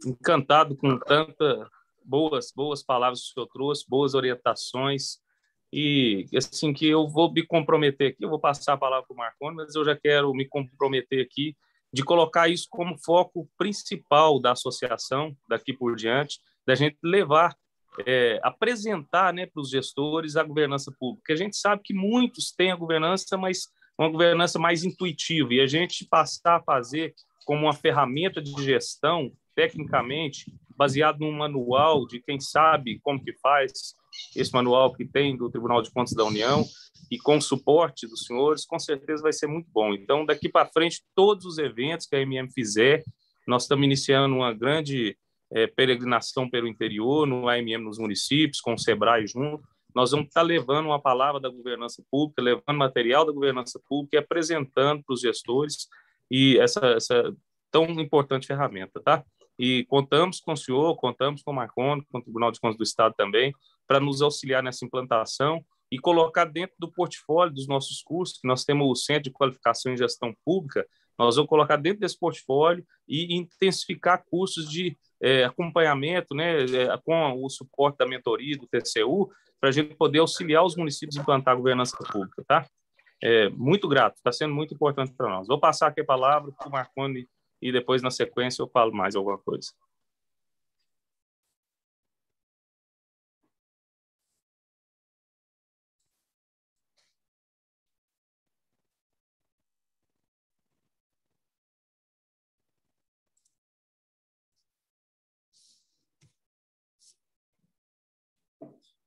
encantado com tantas boas palavras que o senhor trouxe, boas orientações, e assim, que eu vou me comprometer aqui, eu vou passar a palavra para o Marconi, mas eu já quero me comprometer aqui de colocar isso como foco principal da associação daqui por diante, da gente levar, apresentar, né, para os gestores a governança pública, porque a gente sabe que muitos têm a governança, mas uma governança mais intuitiva, e a gente passar a fazer como uma ferramenta de gestão, tecnicamente, baseado num manual de quem sabe como que faz, esse manual que tem do Tribunal de Contas da União, e com o suporte dos senhores, com certeza vai ser muito bom. Então, daqui para frente, todos os eventos que a MM fizer, nós estamos iniciando uma grande peregrinação pelo interior, no AMM nos municípios, com o SEBRAE junto. Nós vamos estar levando uma palavra da governança pública, levando material da governança pública e apresentando para os gestores e essa tão importante ferramenta, tá? E contamos com o senhor, contamos com o Marconi, com o Tribunal de Contas do Estado também, para nos auxiliar nessa implantação e colocar dentro do portfólio dos nossos cursos, que nós temos o Centro de Qualificação em Gestão Pública, nós vamos colocar dentro desse portfólio e intensificar cursos de acompanhamento, né, com o suporte da mentoria do TCU, para a gente poder auxiliar os municípios a implantar a governança pública, tá? Muito grato, está sendo muito importante para nós. Vou passar aqui a palavra para o Marconi e depois, na sequência, eu falo mais alguma coisa.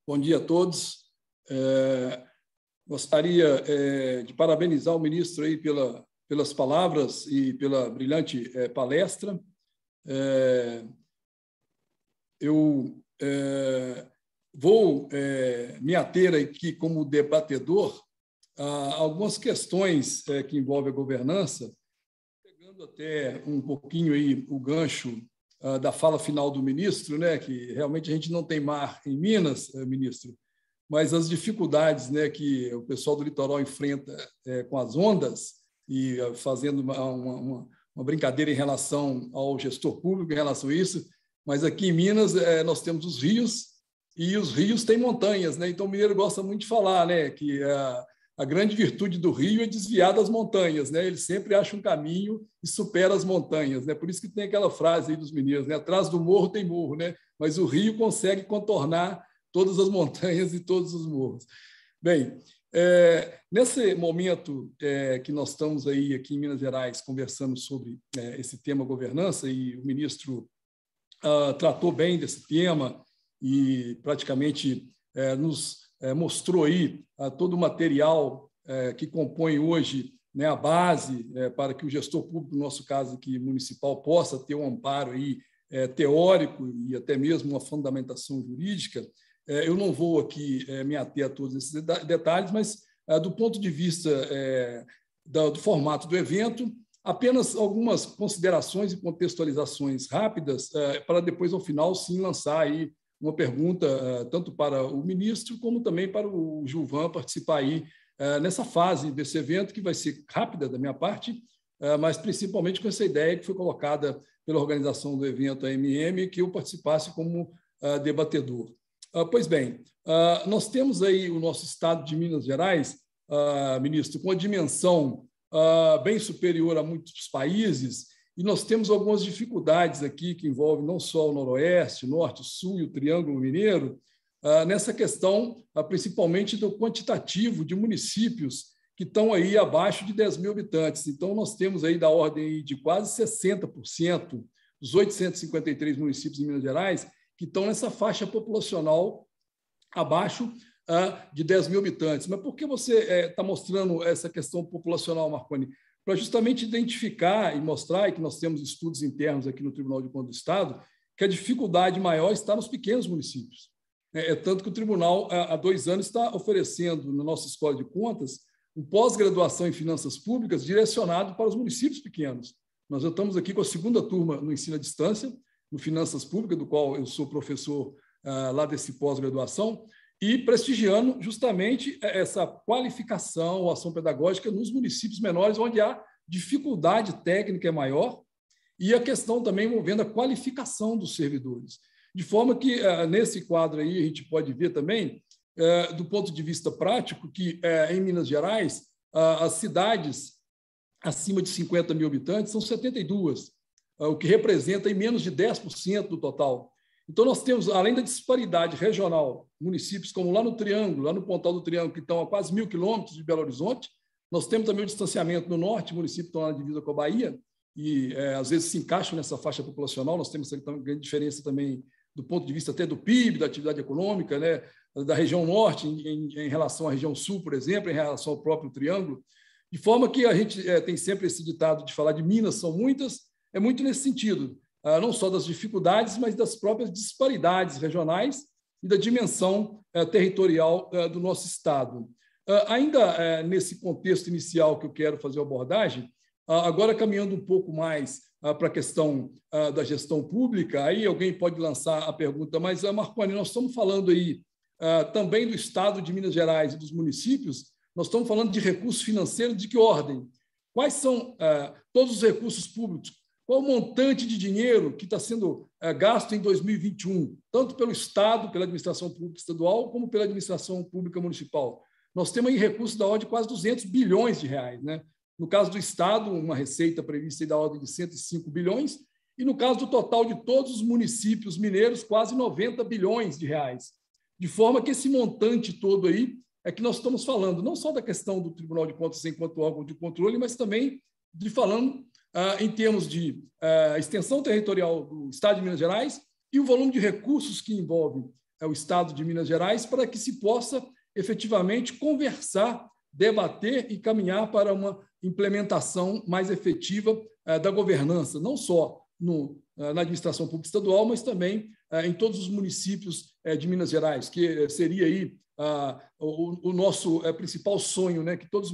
Bom dia a todos. Gostaria de parabenizar o ministro aí pelas palavras e pela brilhante palestra. Eu vou me ater aqui como debatedor a algumas questões que envolvem a governança, pegando até um pouquinho aí o gancho da fala final do ministro, né, que realmente a gente não tem mar em Minas, ministro, mas as dificuldades, né, que o pessoal do litoral enfrenta com as ondas, e fazendo uma brincadeira em relação ao gestor público em relação a isso, mas aqui em Minas nós temos os rios, e os rios têm montanhas, né? Então o mineiro gosta muito de falar, né, que a grande virtude do rio é desviar das montanhas, né? Ele sempre acha um caminho e supera as montanhas, né? Por isso que tem aquela frase aí dos mineiros, né? Atrás do morro tem morro, né? Mas o rio consegue contornar todas as montanhas e todos os morros. Bem, nesse momento que nós estamos aí aqui em Minas Gerais conversando sobre esse tema governança, e o ministro tratou bem desse tema e praticamente nos mostrou aí todo o material que compõe hoje, né, a base para que o gestor público, no nosso caso aqui municipal, possa ter um amparo aí, teórico e até mesmo uma fundamentação jurídica. Eu não vou aqui me ater a todos esses detalhes, mas do ponto de vista do formato do evento, apenas algumas considerações e contextualizações rápidas para depois, ao final, sim, lançar aí uma pergunta tanto para o ministro como também para o Gilvan participar aí nessa fase desse evento, que vai ser rápida da minha parte, mas principalmente com essa ideia que foi colocada pela organização do evento AMM, que eu participasse como debatedor. Pois bem, nós temos aí o nosso estado de Minas Gerais ministro, com a dimensão bem superior a muitos países, e nós temos algumas dificuldades aqui que envolvem não só o Noroeste, o Norte, o Sul e o Triângulo Mineiro, nessa questão, principalmente do quantitativo de municípios que estão aí abaixo de 10 mil habitantes. Então, nós temos aí da ordem de quase 60% dos 853 municípios em Minas Gerais que estão nessa faixa populacional abaixo de 10 mil habitantes. Mas por que você está mostrando essa questão populacional, Marconi? Para justamente identificar e mostrar, e que nós temos estudos internos aqui no Tribunal de Contas do Estado, que a dificuldade maior está nos pequenos municípios. Tanto que o Tribunal, há 2 anos, está oferecendo, na nossa Escola de Contas, um pós-graduação em Finanças Públicas direcionado para os municípios pequenos. Nós já estamos aqui com a 2ª turma no ensino à distância, no Finanças Públicas, do qual eu sou professor lá desse pós-graduação, e prestigiando justamente essa qualificação, ação pedagógica nos municípios menores, onde a dificuldade técnica é maior, e a questão também envolvendo a qualificação dos servidores. De forma que, nesse quadro aí, a gente pode ver também, do ponto de vista prático, que em Minas Gerais, as cidades acima de 50 mil habitantes são 72, o que representa em menos de 10% do total. Então, nós temos, além da disparidade regional, municípios como lá no Triângulo, lá no Pontal do Triângulo, que estão a quase 1.000 quilômetros de Belo Horizonte, nós temos também o distanciamento no norte, municípios que estão na divisa com a Bahia, e às vezes se encaixam nessa faixa populacional. Nós temos essa grande diferença também do ponto de vista até do PIB, da atividade econômica, né, da região norte em relação à região sul, por exemplo, em relação ao próprio Triângulo, de forma que a gente tem sempre esse ditado de falar de Minas são muitas, é muito nesse sentido, não só das dificuldades, mas das próprias disparidades regionais e da dimensão territorial do nosso Estado. Ainda nesse contexto inicial que eu quero fazer a abordagem, agora caminhando um pouco mais para a questão da gestão pública, aí alguém pode lançar a pergunta, mas, Marconi, nós estamos falando aí também do Estado de Minas Gerais e dos municípios, nós estamos falando de recursos financeiros de que ordem? Quais são todos os recursos públicos? Qual o montante de dinheiro que está sendo gasto em 2021, tanto pelo Estado, pela administração pública estadual, como pela administração pública municipal? Nós temos aí recursos da ordem de quase 200 bilhões de reais, né? No caso do Estado, uma receita prevista da ordem de 105 bilhões, e no caso do total de todos os municípios mineiros, quase 90 bilhões de reais. De forma que esse montante todo aí é que nós estamos falando, não só da questão do Tribunal de Contas enquanto órgão de controle, mas também de falando em termos de extensão territorial do Estado de Minas Gerais e o volume de recursos que envolve o Estado de Minas Gerais para que se possa efetivamente conversar, debater e caminhar para uma implementação mais efetiva da governança, não só na administração pública estadual, mas também em todos os municípios de Minas Gerais, que seria aí o nosso principal sonho, né, que todos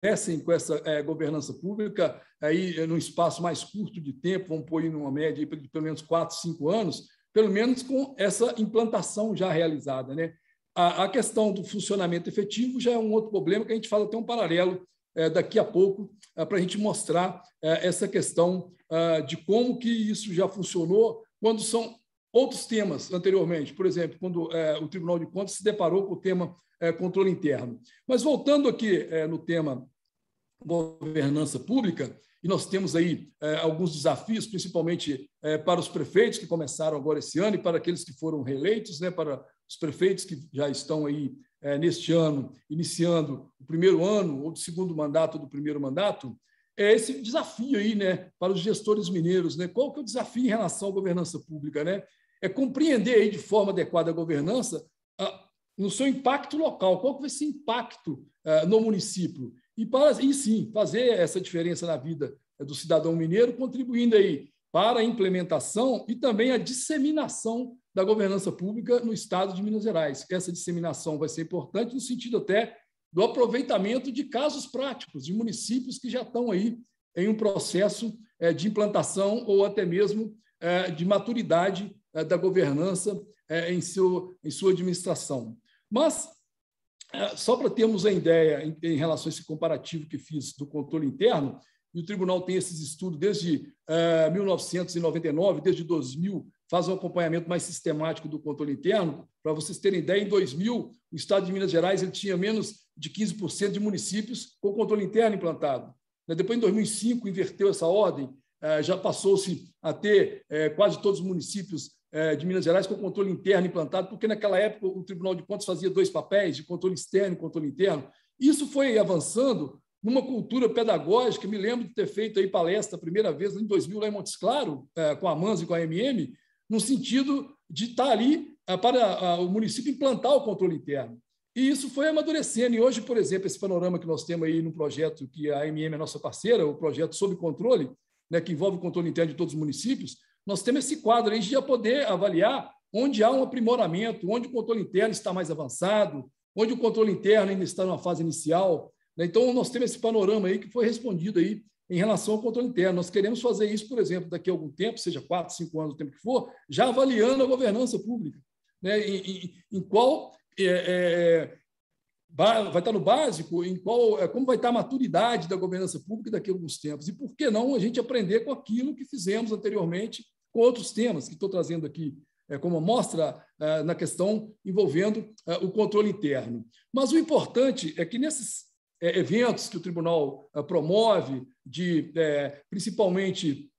crescem com essa governança pública aí num espaço mais curto de tempo, vamos pôr aí numa média de pelo menos 4, 5 anos, pelo menos com essa implantação já realizada, né? A questão do funcionamento efetivo já é um outro problema que a gente faz até um paralelo daqui a pouco para a gente mostrar essa questão de como que isso já funcionou quando são outros temas anteriormente. Por exemplo, quando o Tribunal de Contas se deparou com o tema controle interno. Mas voltando aqui no tema governança pública, e nós temos aí alguns desafios, principalmente para os prefeitos que começaram agora esse ano e para aqueles que foram reeleitos, né, para os prefeitos que já estão aí neste ano, iniciando o primeiro ano ou do segundo mandato do primeiro mandato, é esse desafio aí, né, para os gestores mineiros, né? Qual que é o desafio em relação à governança pública, né? É compreender aí de forma adequada a governança no seu impacto local, qual que vai ser o impacto no município e sim fazer essa diferença na vida do cidadão mineiro, contribuindo aí para a implementação e também a disseminação da governança pública no Estado de Minas Gerais. Essa disseminação vai ser importante no sentido até do aproveitamento de casos práticos, de municípios que já estão aí em um processo de implantação ou até mesmo de maturidade da governança em sua administração. Mas, só para termos a ideia em relação a esse comparativo que fiz do controle interno, e o tribunal tem esses estudos desde 1999, desde 2000, faz um acompanhamento mais sistemático do controle interno. Para vocês terem ideia, em 2000, o Estado de Minas Gerais ele tinha menos de 15% de municípios com controle interno implantado. Depois, em 2005, inverteu essa ordem, já passou-se a ter quase todos os municípios de Minas Gerais com controle interno implantado, porque naquela época o Tribunal de Contas fazia 2 papéis, de controle externo e controle interno. Isso foi avançando numa cultura pedagógica. Me lembro de ter feito aí palestra a primeira vez em 2000 lá em Montes Claros, com a MANS e com a MM, no sentido de estar ali para o município implantar o controle interno. E isso foi amadurecendo. E hoje, por exemplo, esse panorama que nós temos aí no projeto, que a MM é nossa parceira, o projeto Sob Controle, né, que envolve o controle interno de todos os municípios, nós temos esse quadro aí de já poder avaliar onde há um aprimoramento, onde o controle interno está mais avançado, onde o controle interno ainda está numa fase inicial. Então, nós temos esse panorama aí que foi respondido aí em relação ao controle interno. Nós queremos fazer isso, por exemplo, daqui a algum tempo, seja 4, 5 anos, o tempo que for, já avaliando a governança pública, né, em qual vai estar no básico, em como vai estar a maturidade da governança pública daqui a alguns tempos. E por que não a gente aprender com aquilo que fizemos anteriormente com outros temas que estou trazendo aqui como amostra na questão envolvendo o controle interno. Mas o importante é que nesses eventos que o tribunal promove, principalmente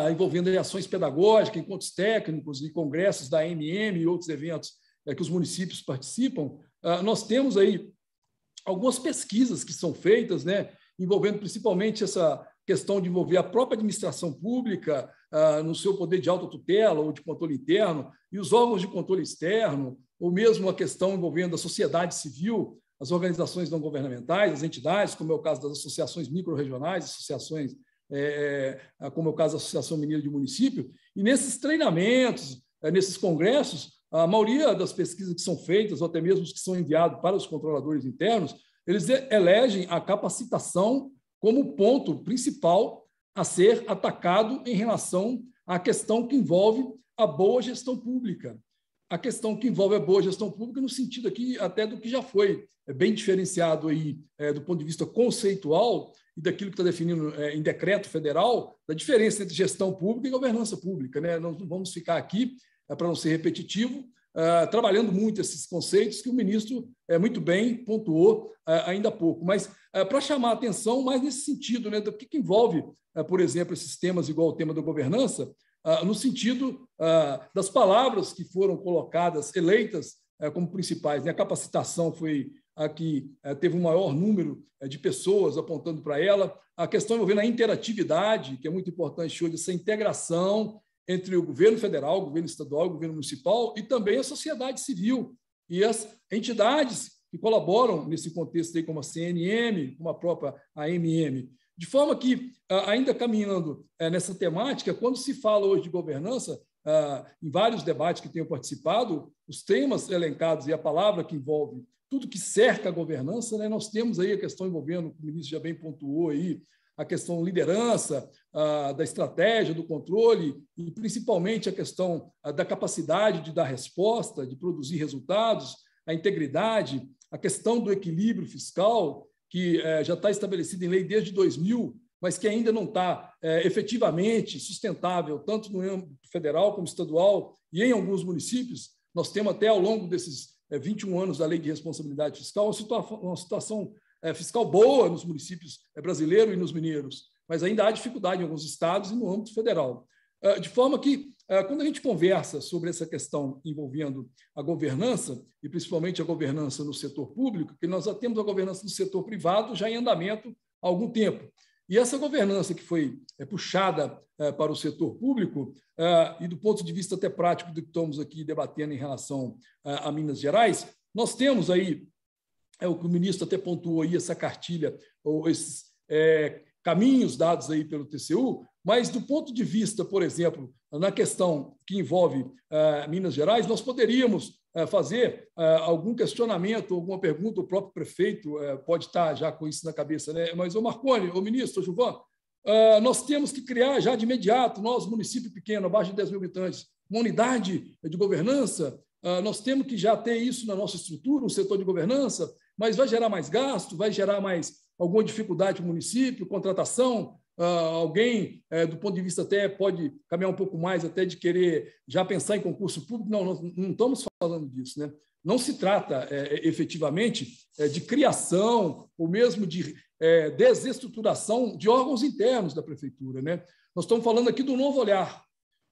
envolvendo ações pedagógicas, encontros técnicos e congressos da AMM e outros eventos que os municípios participam, nós temos aí algumas pesquisas que são feitas, né, envolvendo principalmente essa questão de envolver a própria administração pública no seu poder de autotutela ou de controle interno e os órgãos de controle externo, ou mesmo a questão envolvendo a sociedade civil, as organizações não governamentais, as entidades, como é o caso das associações micro-regionais, associações, como é o caso da Associação Mineira de Município. E nesses treinamentos, nesses congressos, a maioria das pesquisas que são feitas, ou até mesmo os que são enviados para os controladores internos, eles elegem a capacitação como ponto principal a ser atacado em relação à questão que envolve a boa gestão pública. A questão que envolve a boa gestão pública no sentido aqui até do que já foi bem diferenciado aí, do ponto de vista conceitual e daquilo que está definido em decreto federal, da diferença entre gestão pública e governança pública, né? Nós não vamos ficar aqui, para não ser repetitivo, trabalhando muito esses conceitos que o ministro muito bem pontuou ainda há pouco. Mas para chamar a atenção mais nesse sentido, né, do que envolve, por exemplo, esses temas igual o tema da governança, no sentido das palavras que foram colocadas, eleitas como principais, né? A capacitação foi a que teve o maior número de pessoas apontando para ela, a questão envolvendo a interatividade, que é muito importante hoje, essa integração entre o governo federal, o governo estadual, o governo municipal e também a sociedade civil e as entidades que colaboram nesse contexto aí, como a CNM, como a própria AMM. De forma que, ainda caminhando nessa temática, quando se fala hoje de governança, em vários debates que tenho participado, os temas elencados e a palavra que envolve tudo que cerca a governança, né, nós temos aí a questão envolvendo, o ministro já bem pontuou aí, a questão liderança, da estratégia, do controle e, principalmente, a questão da capacidade de dar resposta, de produzir resultados, a integridade, a questão do equilíbrio fiscal, que já está estabelecida em lei desde 2000, mas que ainda não está efetivamente sustentável, tanto no âmbito federal como estadual e em alguns municípios. Nós temos até, ao longo desses 21 anos da Lei de Responsabilidade Fiscal, uma situação fiscal boa nos municípios brasileiros e nos mineiros, mas ainda há dificuldade em alguns estados e no âmbito federal. De forma que, quando a gente conversa sobre essa questão envolvendo a governança, e principalmente a governança no setor público, que nós já temos a governança no setor privado já em andamento há algum tempo. E essa governança que foi puxada para o setor público, e do ponto de vista até prático do que estamos aqui debatendo em relação a Minas Gerais, nós temos aí, o que o ministro até pontuou aí, essa cartilha, ou esses caminhos dados aí pelo TCU, mas do ponto de vista, por exemplo, na questão que envolve Minas Gerais, nós poderíamos fazer algum questionamento, alguma pergunta, o próprio prefeito pode estar já com isso na cabeça, né? Mas, ô Marconi, ô ministro, ô Gilvan, nós temos que criar já de imediato, nós, município pequeno, abaixo de 10 mil habitantes, uma unidade de governança, nós temos que já ter isso na nossa estrutura, um setor de governança, mas vai gerar mais gasto, vai gerar mais alguma dificuldade para o município, contratação, Alguém, do ponto de vista até, pode caminhar um pouco mais até de querer já pensar em concurso público. Não, nós não estamos falando disso, né? Não se trata, efetivamente, de criação ou mesmo de desestruturação de órgãos internos da prefeitura, né? Nós estamos falando aqui do novo olhar,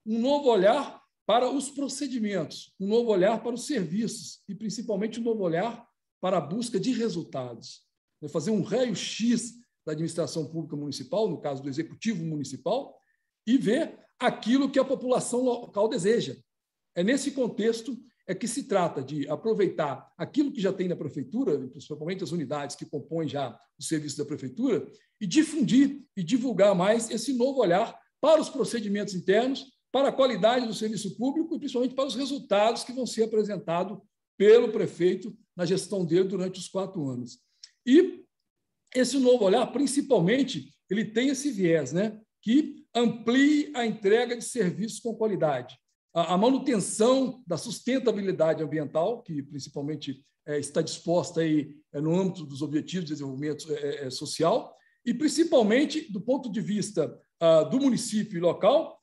um novo olhar para os procedimentos, um novo olhar para os serviços e, principalmente, um novo olhar para a busca de resultados. Fazer um raio-x da administração pública municipal, no caso do executivo municipal, e ver aquilo que a população local deseja. É nesse contexto que se trata de aproveitar aquilo que já tem na prefeitura, principalmente as unidades que compõem já o serviço da prefeitura, e difundir e divulgar mais esse novo olhar para os procedimentos internos, para a qualidade do serviço público e principalmente para os resultados que vão ser apresentados pelo prefeito na gestão dele durante os 4 anos. E esse novo olhar, principalmente, ele tem esse viés, né, que amplie a entrega de serviços com qualidade, a manutenção da sustentabilidade ambiental, que principalmente está disposta aí no âmbito dos Objetivos de Desenvolvimento Social, e principalmente do ponto de vista do município e local,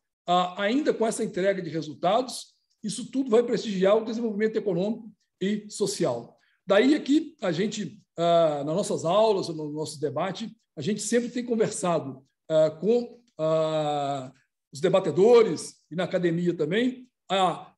ainda com essa entrega de resultados, isso tudo vai prestigiar o desenvolvimento econômico e social. Daí aqui, a gente, nas nossas aulas, no nosso debate, a gente sempre tem conversado com os debatedores e na academia também,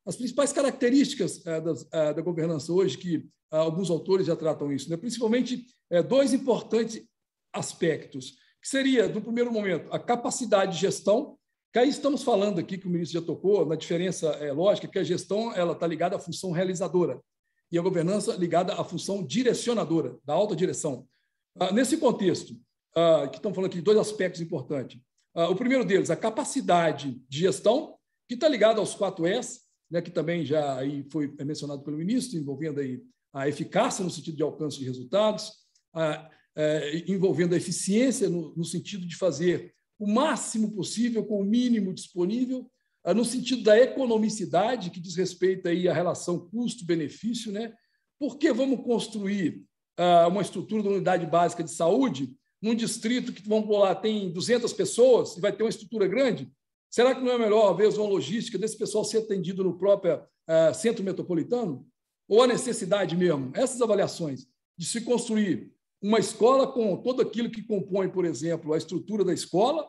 as principais características da governança hoje, que alguns autores já tratam isso, né? Principalmente 2 importantes aspectos, que seria, no primeiro momento, a capacidade de gestão, que aí estamos falando aqui, que o ministro já tocou, na diferença lógica, que a gestão está ligada à função realizadora e a governança ligada à função direcionadora, da alta direção. Nesse contexto, que estamos falando aqui de 2 aspectos importantes. O primeiro deles, a capacidade de gestão, que está ligada aos 4 Es, né, que também já aí foi mencionado pelo ministro, envolvendo aí a eficácia no sentido de alcance de resultados, envolvendo a eficiência no sentido de fazer o máximo possível com o mínimo disponível, no sentido da economicidade, que diz respeito aí à relação custo-benefício, né? Por que vamos construir uma estrutura da unidade básica de saúde num distrito que, vamos lá, tem 200 pessoas e vai ter uma estrutura grande? Será que não é melhor, às vezes, uma logística desse pessoal ser atendido no próprio centro metropolitano? Ou a necessidade mesmo? Essas avaliações de se construir uma escola com todo aquilo que compõe, por exemplo, a estrutura da escola,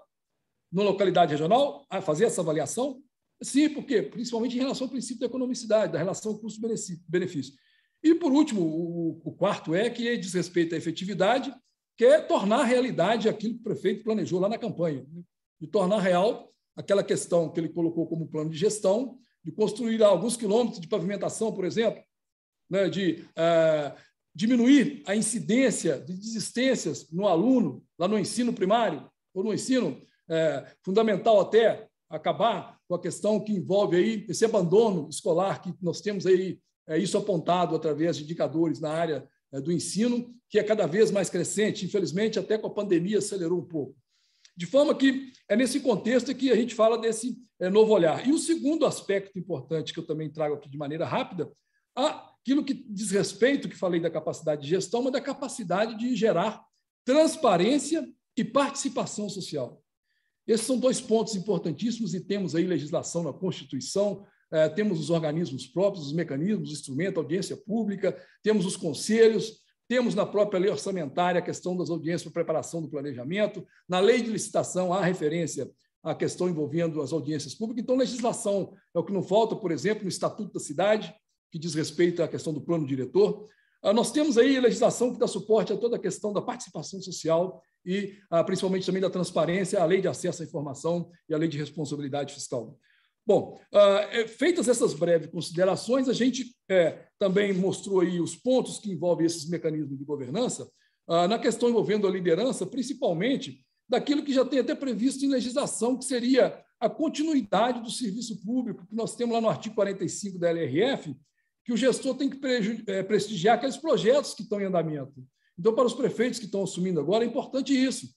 na localidade regional, a fazer essa avaliação? Sim, porque principalmente em relação ao princípio da economicidade, da relação custo-benefício. E, por último, o quarto que diz respeito à efetividade, que é tornar realidade aquilo que o prefeito planejou lá na campanha, de tornar real aquela questão que ele colocou como plano de gestão, de construir alguns quilômetros de pavimentação, por exemplo, né, de diminuir a incidência de desistências no aluno, lá no ensino primário, ou no ensino fundamental, até acabar com a questão que envolve aí esse abandono escolar, que nós temos aí isso apontado através de indicadores na área do ensino, que é cada vez mais crescente, infelizmente, até com a pandemia acelerou um pouco. De forma que é nesse contexto que a gente fala desse novo olhar. E o segundo aspecto importante que eu também trago aqui de maneira rápida, aquilo que diz respeito, que falei da capacidade de gestão, mas da capacidade de gerar transparência e participação social. Esses são 2 pontos importantíssimos e temos aí legislação na Constituição, temos os organismos próprios, os mecanismos, o instrumento, a audiência pública, temos os conselhos, temos na própria lei orçamentária a questão das audiências para preparação do planejamento, na lei de licitação há referência à questão envolvendo as audiências públicas. Então, legislação é o que não falta, por exemplo, no Estatuto da Cidade, que diz respeito à questão do plano diretor. Nós temos aí legislação que dá suporte a toda a questão da participação social e, principalmente, também da transparência, a lei de acesso à informação e a lei de responsabilidade fiscal. Bom, feitas essas breves considerações, a gente também mostrou aí os pontos que envolvem esses mecanismos de governança, na questão envolvendo a liderança, principalmente daquilo que já tem até previsto em legislação, que seria a continuidade do serviço público, que nós temos lá no artigo 45 da LRF, que o gestor tem que prestigiar aqueles projetos que estão em andamento. Então, para os prefeitos que estão assumindo agora, é importante isso,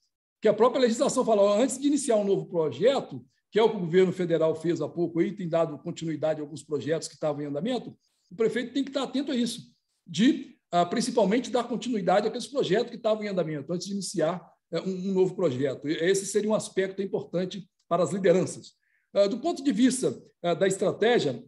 que a própria legislação fala, antes de iniciar um novo projeto, que é o que o governo federal fez há pouco, aí, tem dado continuidade a alguns projetos que estavam em andamento, o prefeito tem que estar atento a isso, de principalmente dar continuidade àqueles projetos que estavam em andamento, antes de iniciar um novo projeto. Esse seria um aspecto importante para as lideranças. Do ponto de vista da estratégia,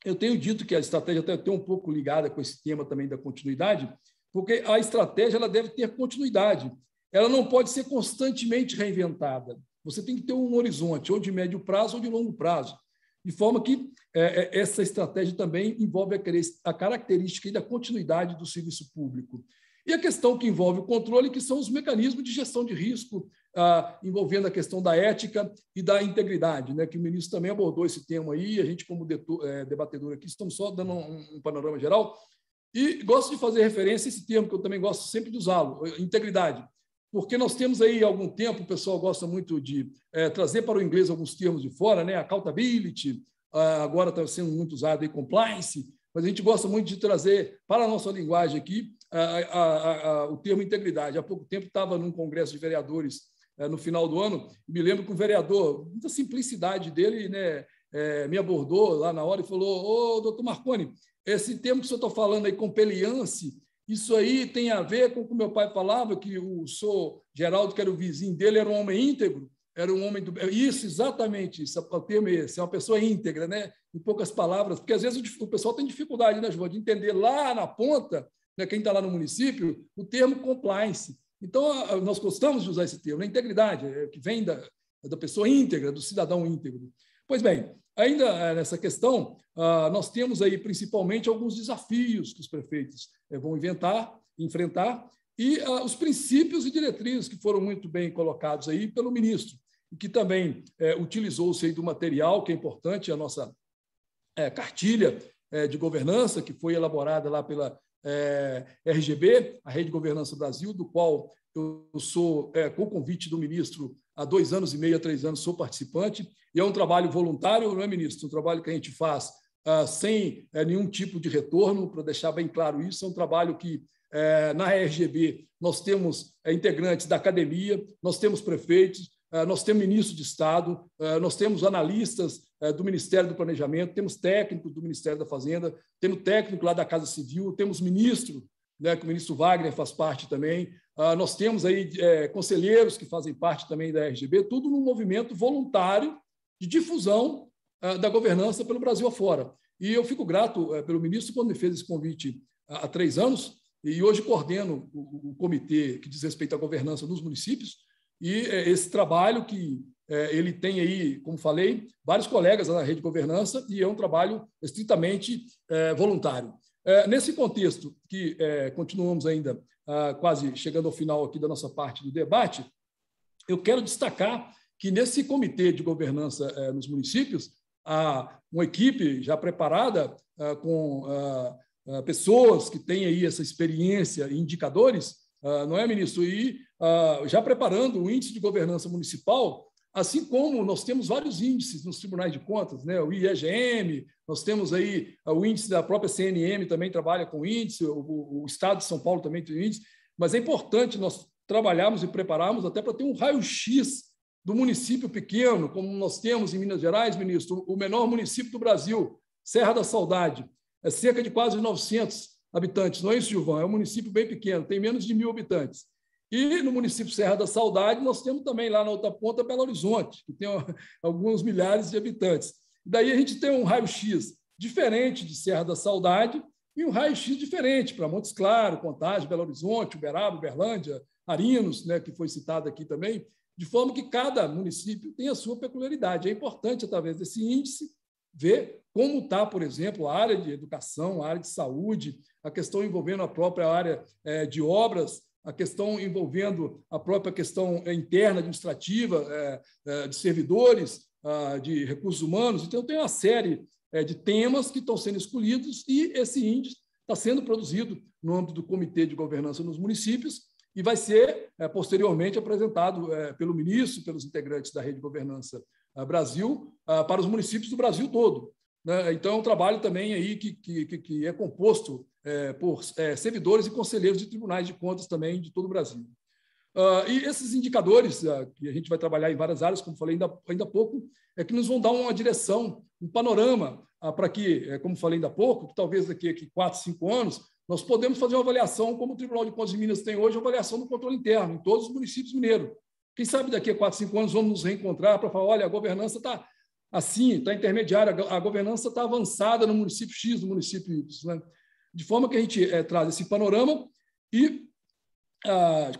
eu tenho dito que a estratégia tem um pouco ligada com esse tema também da continuidade, porque a estratégia ela deve ter continuidade. Ela não pode ser constantemente reinventada. Você tem que ter um horizonte, ou de médio prazo ou de longo prazo, de forma que essa estratégia também envolve a característica da continuidade do serviço público. E a questão que envolve o controle, que são os mecanismos de gestão de risco, envolvendo a questão da ética e da integridade, né, que o ministro também abordou esse tema aí, a gente, como debatedor aqui, estamos só dando um panorama geral, e gosto de fazer referência a esse termo, que eu também gosto sempre de usá-lo, integridade, porque nós temos aí, há algum tempo, o pessoal gosta muito de trazer para o inglês alguns termos de fora, né, accountability, agora está sendo muito usado aí compliance, mas a gente gosta muito de trazer para a nossa linguagem aqui o termo integridade. Há pouco tempo estava num congresso de vereadores no final do ano, e me lembro que um vereador, muita simplicidade dele, né, me abordou lá na hora e falou: ô, doutor Marconi, esse termo que o senhor está falando aí, compeliance, isso aí tem a ver com o que meu pai falava, que o senhor Geraldo, que era o vizinho dele, era um homem íntegro, era um homem do... Isso, exatamente, isso, o termo é esse, é uma pessoa íntegra, né? Em poucas palavras, porque às vezes o pessoal tem dificuldade, né, João, de entender lá na ponta, né, quem está lá no município, o termo compliance. Então, nós gostamos de usar esse termo, a integridade, que vem da pessoa íntegra, do cidadão íntegro. Pois bem, ainda nessa questão, nós temos aí principalmente alguns desafios que os prefeitos vão enfrentar, e os princípios e diretrizes que foram muito bem colocados aí pelo ministro, e que também utilizou-se aí do material, que é importante, a nossa cartilha de governança, que foi elaborada lá pela RGB, a Rede de Governança Brasil, do qual eu sou, com o convite do ministro, há 2 anos e meio, há 3 anos, sou participante, e é um trabalho voluntário, não é, ministro? Um trabalho que a gente faz sem nenhum tipo de retorno, para deixar bem claro isso, é um trabalho que, na RGB, nós temos integrantes da academia, nós temos prefeitos, nós temos ministro de Estado, nós temos analistas do Ministério do Planejamento, temos técnicos do Ministério da Fazenda, temos técnico lá da Casa Civil, temos ministro, né, que o ministro Wagner faz parte também, nós temos aí conselheiros que fazem parte também da RGB, tudo num movimento voluntário de difusão da governança pelo Brasil afora. E eu fico grato pelo ministro quando me fez esse convite há 3 anos, e hoje coordeno o comitê que diz respeito à governança nos municípios, e esse trabalho que ele tem aí, como falei, vários colegas na Rede de Governança, e é um trabalho estritamente voluntário. Nesse contexto, que continuamos ainda quase chegando ao final aqui da nossa parte do debate, eu quero destacar que nesse comitê de governança nos municípios, há uma equipe já preparada com pessoas que têm aí essa experiência e indicadores, não é, ministro? E já preparando o índice de governança municipal, assim como nós temos vários índices nos tribunais de contas, né? O IEGM, nós temos aí o índice da própria CNM, também trabalha com índice, o Estado de São Paulo também tem índice, mas é importante nós trabalharmos e prepararmos até para ter um raio-x do município pequeno, como nós temos em Minas Gerais, ministro, o menor município do Brasil, Serra da Saudade, é cerca de quase 900 habitantes, não é isso, Gilvan? É um município bem pequeno, tem menos de 1.000 habitantes. E no município Serra da Saudade, nós temos também lá na outra ponta Belo Horizonte, que tem alguns milhares de habitantes. Daí a gente tem um raio-x diferente de Serra da Saudade e um raio-x diferente para Montes Claros, Contagem, Belo Horizonte, Uberaba, Uberlândia, Arinos, né, que foi citado aqui também, de forma que cada município tem a sua peculiaridade. É importante, através desse índice, ver como está, por exemplo, a área de educação, a área de saúde, a questão envolvendo a própria área de obras, a questão envolvendo a própria questão interna administrativa de servidores, de recursos humanos. Então, tem uma série de temas que estão sendo escolhidos e esse índice está sendo produzido no âmbito do Comitê de Governança nos municípios e vai ser posteriormente apresentado pelo ministro, pelos integrantes da Rede de Governança Brasil, para os municípios do Brasil todo. Né? Então, é um trabalho também aí que é composto por servidores e conselheiros de tribunais de contas também de todo o Brasil. E esses indicadores, que a gente vai trabalhar em várias áreas, como falei ainda há pouco, que nos vão dar uma direção, um panorama, para que, como falei ainda há pouco, que talvez daqui a 4, 5 anos, nós podemos fazer uma avaliação, como o Tribunal de Contas de Minas tem hoje, uma avaliação do controle interno em todos os municípios mineiros. Quem sabe daqui a 4, 5 anos vamos nos reencontrar para falar, olha, a governança está assim, está intermediária, a governança está avançada no município X, no município Y, né? De forma que a gente traz esse panorama e,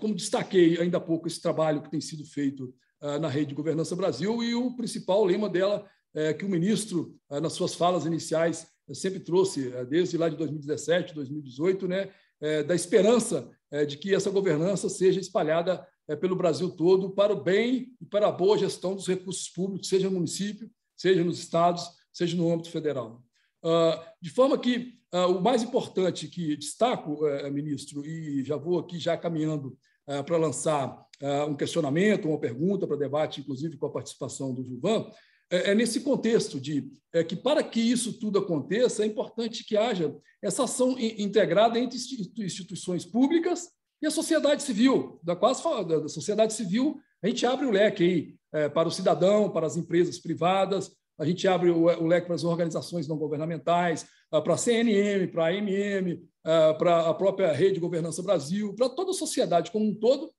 como destaquei ainda há pouco, esse trabalho que tem sido feito na Rede de Governança Brasil, e o principal lema dela que o ministro, nas suas falas iniciais, sempre trouxe, desde lá de 2017, 2018, né, da esperança de que essa governança seja espalhada pelo Brasil todo para o bem e para a boa gestão dos recursos públicos, seja no município, seja nos estados, seja no âmbito federal. De forma que o mais importante que destaco, ministro, e já vou aqui já caminhando para lançar um questionamento, uma pergunta para debate, inclusive com a participação do Gilvan, nesse contexto de que, para que isso tudo aconteça, é importante que haja essa ação integrada entre instituições públicas e a sociedade civil. Da sociedade civil, a gente abre o leque aí, para o cidadão, para as empresas privadas, a gente abre o leque para as organizações não governamentais, para a CNM, para a AMM, para a própria Rede de Governança Brasil, para toda a sociedade como um todo,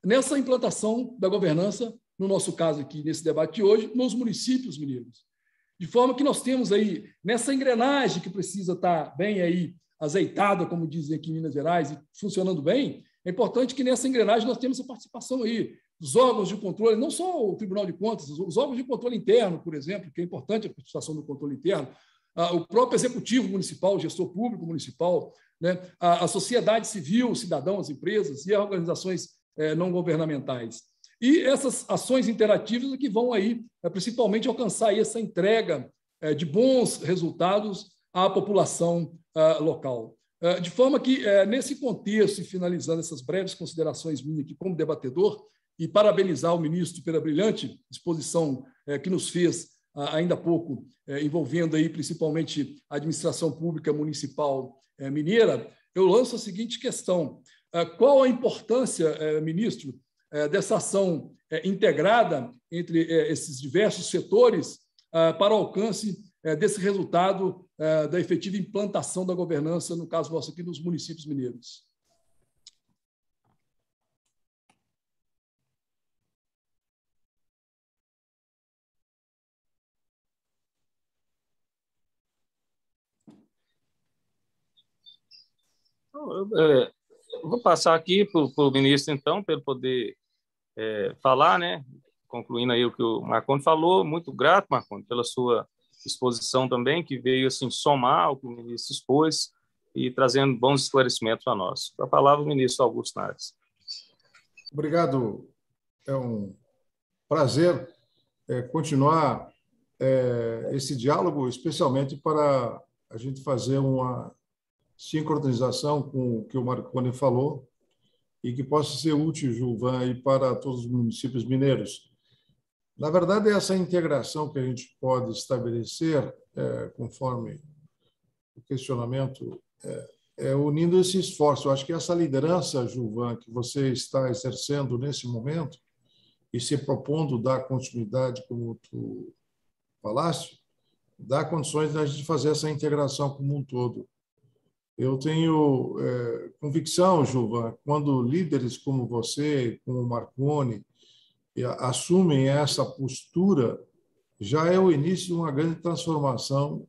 nessa implantação da governança, no nosso caso aqui, nesse debate de hoje, nos municípios mineiros. De forma que nós temos aí, nessa engrenagem que precisa estar bem aí azeitada, como dizem aqui em Minas Gerais, e funcionando bem, é importante que nessa engrenagem nós temos a participação aí dos órgãos de controle, não só o Tribunal de Contas, os órgãos de controle interno, por exemplo, que é importante a participação do controle interno, o próprio executivo municipal, o gestor público municipal, né, a sociedade civil, o cidadão, as empresas e as organizações não governamentais. E essas ações interativas é que vão aí, principalmente, alcançar aí essa entrega de bons resultados à população local. De forma que, nesse contexto, e finalizando essas breves considerações minhas aqui como debatedor, e parabenizar o ministro pela brilhante exposição que nos fez ainda há pouco, envolvendo aí principalmente a administração pública municipal mineira, eu lanço a seguinte questão: qual a importância, ministro, dessa ação integrada entre esses diversos setores para o alcance desse resultado da efetiva implantação da governança, no caso nosso aqui, nos municípios mineiros? Eu vou passar aqui para o ministro, então, para ele poder falar, né? Concluindo aí o que o Marcondes falou. Muito grato, Marcondes, pela sua exposição também, que veio assim somar o que o ministro expôs e trazendo bons esclarecimentos a nós. Com a palavra, o ministro Augusto Nardes. Obrigado. É um prazer continuar esse diálogo, especialmente para a gente fazer uma sincronização com o que o Marconi falou e que possa ser útil, Gilvan, e para todos os municípios mineiros. Na verdade, essa integração que a gente pode estabelecer, conforme o questionamento, unindo esse esforço. Eu acho que essa liderança, Gilvan, que você está exercendo nesse momento e se propondo dar continuidade, como tu falaste, dá condições de a gente fazer essa integração como um todo. Eu tenho convicção, Gilvan, quando líderes como você, como o Marconi, assumem essa postura, já é o início de uma grande transformação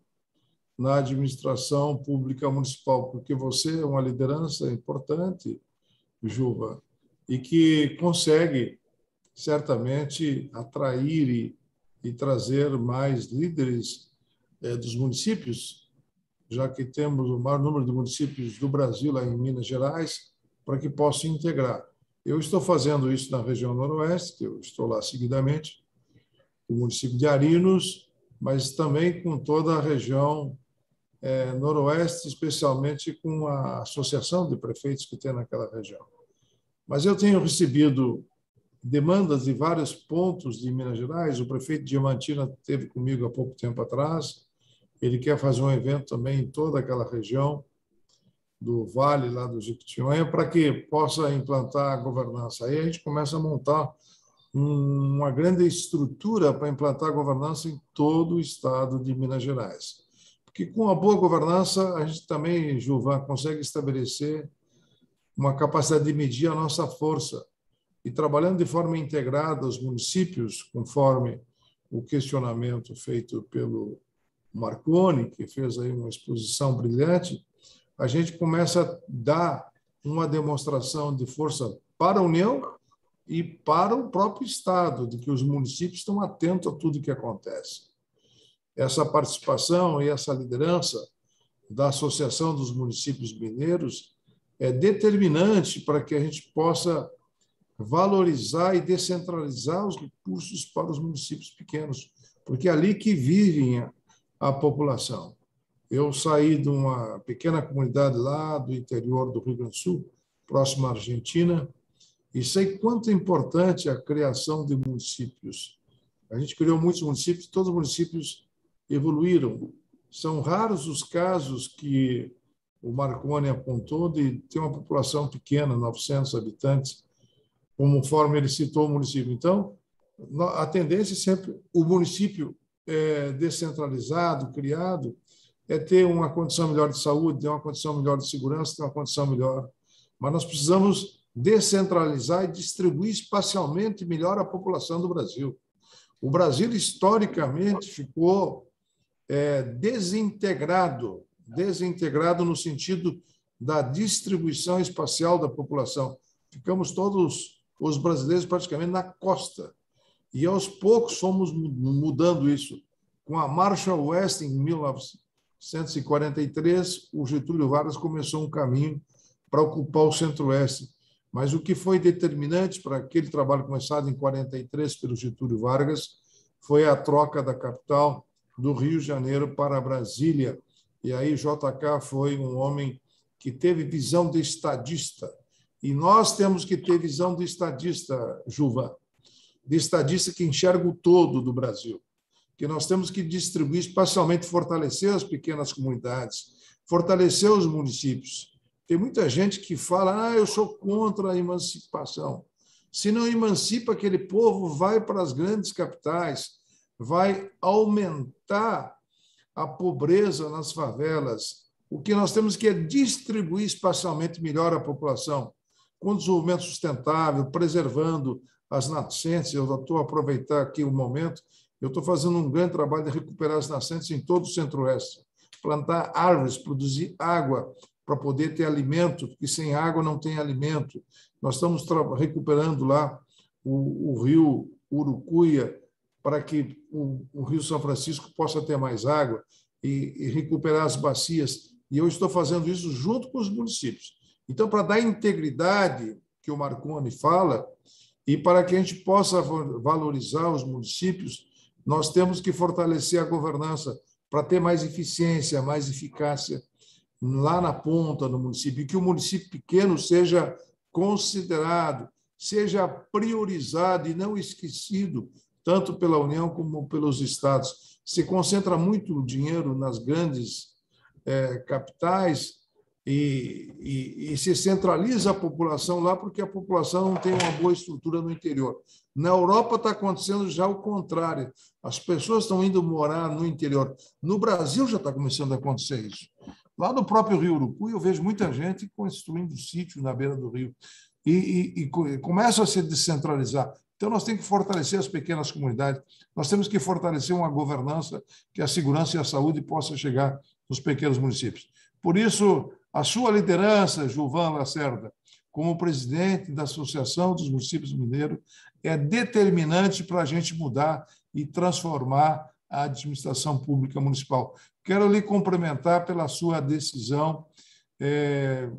na administração pública municipal, porque você é uma liderança importante, Gilvan, e que consegue, certamente, atrair e trazer mais líderes dos municípios, já que temos o maior número de municípios do Brasil, lá em Minas Gerais, para que possam integrar. Eu estou fazendo isso na região noroeste, eu estou lá seguidamente, o município de Arinos, mas também com toda a região noroeste, especialmente com a associação de prefeitos que tem naquela região. Mas eu tenho recebido demandas de vários pontos de Minas Gerais. O prefeito de Diamantina esteve comigo há pouco tempo atrás. Ele quer fazer um evento também em toda aquela região do Vale, lá do Jequitinhonha, para que possa implantar a governança. Aí a gente começa a montar uma grande estrutura para implantar a governança em todo o estado de Minas Gerais. que com a boa governança a gente também, Gilvan, consegue estabelecer uma capacidade de medir a nossa força. E trabalhando de forma integrada os municípios, conforme o questionamento feito pelo Marconi, que fez aí uma exposição brilhante, a gente começa a dar uma demonstração de força para a União e para o próprio Estado, de que os municípios estão atentos a tudo que acontece. Essa participação e essa liderança da Associação dos Municípios Mineiros é determinante para que a gente possa valorizar e descentralizar os recursos para os municípios pequenos, porque é ali que vive a população. Eu saí de uma pequena comunidade lá do interior do Rio Grande do Sul, próximo à Argentina, e sei quanto é importante a criação de municípios. A gente criou muitos municípios, todos os municípios evoluíram. São raros os casos que o Marconi apontou de ter uma população pequena, 900 habitantes, conforme ele citou o município. Então, a tendência é sempre o município descentralizado, criado, é ter uma condição melhor de saúde, ter uma condição melhor de segurança, ter uma condição melhor. Mas nós precisamos descentralizar e distribuir espacialmente melhor a população do Brasil. O Brasil, historicamente, ficou desintegrado no sentido da distribuição espacial da população. Ficamos todos, os brasileiros, praticamente na costa. E, aos poucos, fomos mudando isso. Com a Marshall West, em 1943, o Getúlio Vargas começou um caminho para ocupar o Centro-Oeste. Mas o que foi determinante para aquele trabalho começado em 1943 pelo Getúlio Vargas foi a troca da capital do Rio de Janeiro para Brasília. E aí JK foi um homem que teve visão de estadista. E nós temos que ter visão de estadista, Gilvan, de estadista que enxerga o todo do Brasil, que nós temos que distribuir espacialmente, fortalecer as pequenas comunidades, fortalecer os municípios. Tem muita gente que fala, eu sou contra a emancipação. Se não emancipa aquele povo, vai para as grandes capitais, vai aumentar a pobreza nas favelas. O que nós temos que é distribuir espacialmente melhor a população, com desenvolvimento sustentável, preservando as nascentes. Eu estou a aproveitar aqui o momento, eu estou fazendo um grande trabalho de recuperar as nascentes em todo o Centro-Oeste, plantar árvores, produzir água para poder ter alimento, porque sem água não tem alimento. Nós estamos recuperando lá o rio Urucuia para que o rio São Francisco possa ter mais água e recuperar as bacias. E eu estou fazendo isso junto com os municípios. Então, para dar integridade, que o Marconi fala, e para que a gente possa valorizar os municípios, nós temos que fortalecer a governança para ter mais eficiência, mais eficácia lá na ponta do município, e que o município pequeno seja considerado, seja priorizado e não esquecido, tanto pela União como pelos estados. Se concentra muito dinheiro nas grandes capitais e se centraliza a população lá porque a população não tem uma boa estrutura no interior. Na Europa está acontecendo já o contrário. As pessoas estão indo morar no interior. No Brasil já está começando a acontecer isso. Lá no próprio Rio Urucu, eu vejo muita gente construindo sítio na beira do rio e começa a se descentralizar. Então, nós temos que fortalecer as pequenas comunidades, nós temos que fortalecer uma governança que a segurança e a saúde possa chegar nos pequenos municípios. Por isso, a sua liderança, Gilvan Lacerda, como presidente da Associação dos Municípios Mineiros, é determinante para a gente mudar e transformar a administração pública municipal. Quero lhe cumprimentar pela sua decisão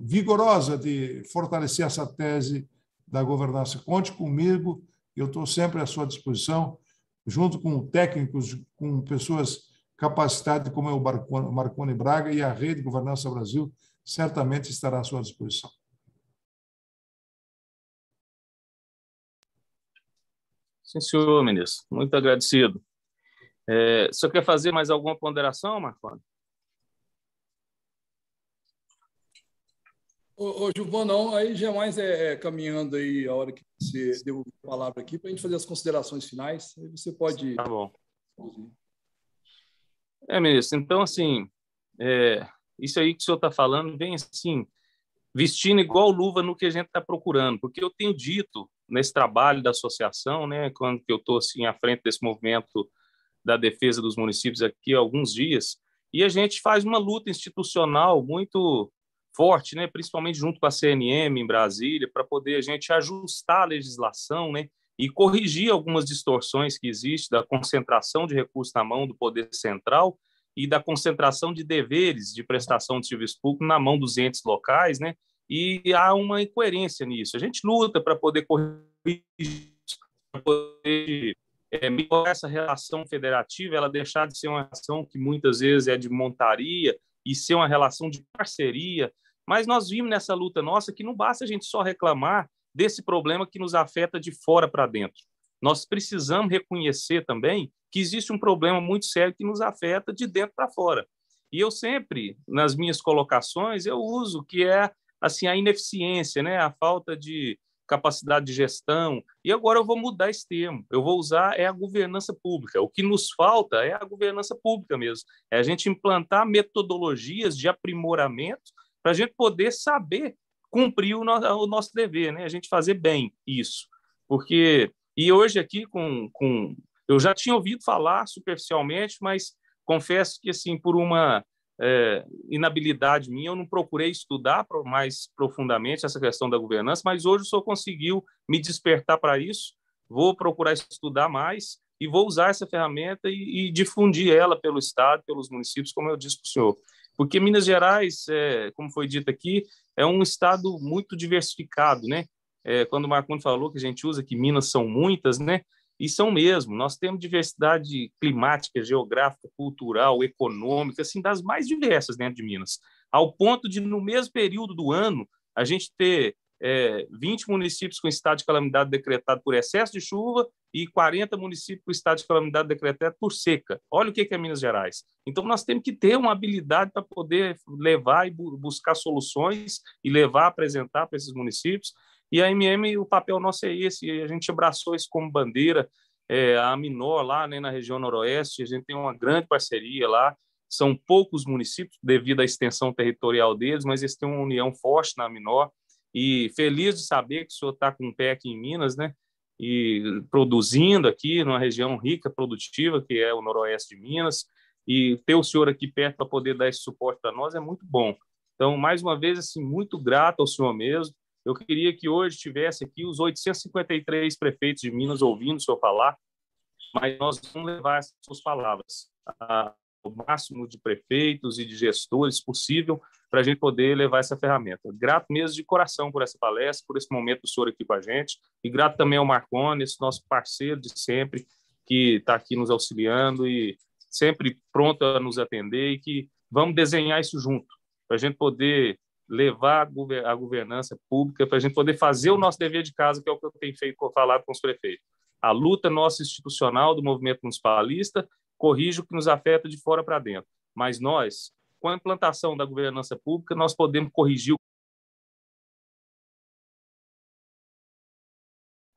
vigorosa de fortalecer essa tese da governança. Conte comigo, eu estou sempre à sua disposição, junto com técnicos, com pessoas capacitadas como é o Marconi Braga e a Rede Governança Brasil, certamente estará à sua disposição. Sim, senhor ministro. Muito agradecido. O senhor quer fazer mais alguma ponderação, Marconi? Gilvan, não, aí já mais caminhando aí a hora que você deu a palavra aqui para a gente fazer as considerações finais. Aí você pode... Tá bom. Ministro, então, assim, isso aí que o senhor está falando vem assim, vestindo igual luva no que a gente está procurando, porque eu tenho dito nesse trabalho da associação, né, quando eu estou assim à frente desse movimento da defesa dos municípios aqui há alguns dias, e a gente faz uma luta institucional muito forte, né, principalmente junto com a CNM em Brasília, para poder a gente ajustar a legislação, né, e corrigir algumas distorções que existem da concentração de recursos na mão do poder central e da concentração de deveres de prestação de serviço público na mão dos entes locais, né? E há uma incoerência nisso. A gente luta para poder corrigir, para poder melhorar essa relação federativa, ela deixar de ser uma relação que muitas vezes é de montaria e ser uma relação de parceria. Mas nós vimos nessa luta nossa que não basta a gente só reclamar desse problema que nos afeta de fora para dentro. Nós precisamos reconhecer também que existe um problema muito sério que nos afeta de dentro para fora. E eu sempre, nas minhas colocações, eu uso que é assim a ineficiência, né, a falta de capacidade de gestão. E agora eu vou mudar esse termo. Eu vou usar a governança pública. O que nos falta é a governança pública mesmo. É a gente implantar metodologias de aprimoramento para a gente poder saber cumprir o nosso dever, né? A gente fazer bem isso. Porque e hoje aqui eu já tinha ouvido falar superficialmente, mas confesso que assim por uma inabilidade minha eu não procurei estudar mais profundamente essa questão da governança, mas hoje o senhor conseguiu me despertar para isso. Vou procurar estudar mais e vou usar essa ferramenta e difundir ela pelo estado, pelos municípios, como eu disse para o senhor. Porque Minas Gerais, como foi dito aqui, é um estado muito diversificado, né? Quando o Marconi falou que a gente usa que Minas são muitas, né? E são mesmo. Nós temos diversidade climática, geográfica, cultural, econômica, assim, das mais diversas dentro de Minas. Ao ponto de, no mesmo período do ano, a gente ter 20 municípios com estado de calamidade decretado por excesso de chuva e 40 municípios com estado de calamidade decretado por seca. Olha o que é Minas Gerais. Então, nós temos que ter uma habilidade para poder levar e buscar soluções e levar, apresentar para esses municípios. E a MM, o papel nosso é esse, a gente abraçou isso como bandeira, a Minor lá, né, na região noroeste, a gente tem uma grande parceria lá, são poucos municípios devido à extensão territorial deles, mas eles têm uma união forte na Minor, e feliz de saber que o senhor está com um pé aqui em Minas, né, e produzindo aqui numa região rica, produtiva, que é o noroeste de Minas, e ter o senhor aqui perto para poder dar esse suporte para nós é muito bom. Então, mais uma vez, assim, muito grato ao senhor mesmo. Eu queria que hoje tivesse aqui os 853 prefeitos de Minas ouvindo o senhor falar, mas nós vamos levar essas suas palavras ao máximo de prefeitos e de gestores possível para a gente poder levar essa ferramenta. Grato mesmo de coração por essa palestra, por esse momento do senhor aqui com a gente, e grato também ao Marconi, esse nosso parceiro de sempre, que está aqui nos auxiliando e sempre pronto a nos atender, e que vamos desenhar isso junto, para a gente poder levar a governança pública, para a gente poder fazer o nosso dever de casa, que é o que eu tenho falado com os prefeitos. A luta nossa institucional do movimento municipalista corrige o que nos afeta de fora para dentro. Mas nós, com a implantação da governança pública, nós podemos corrigir.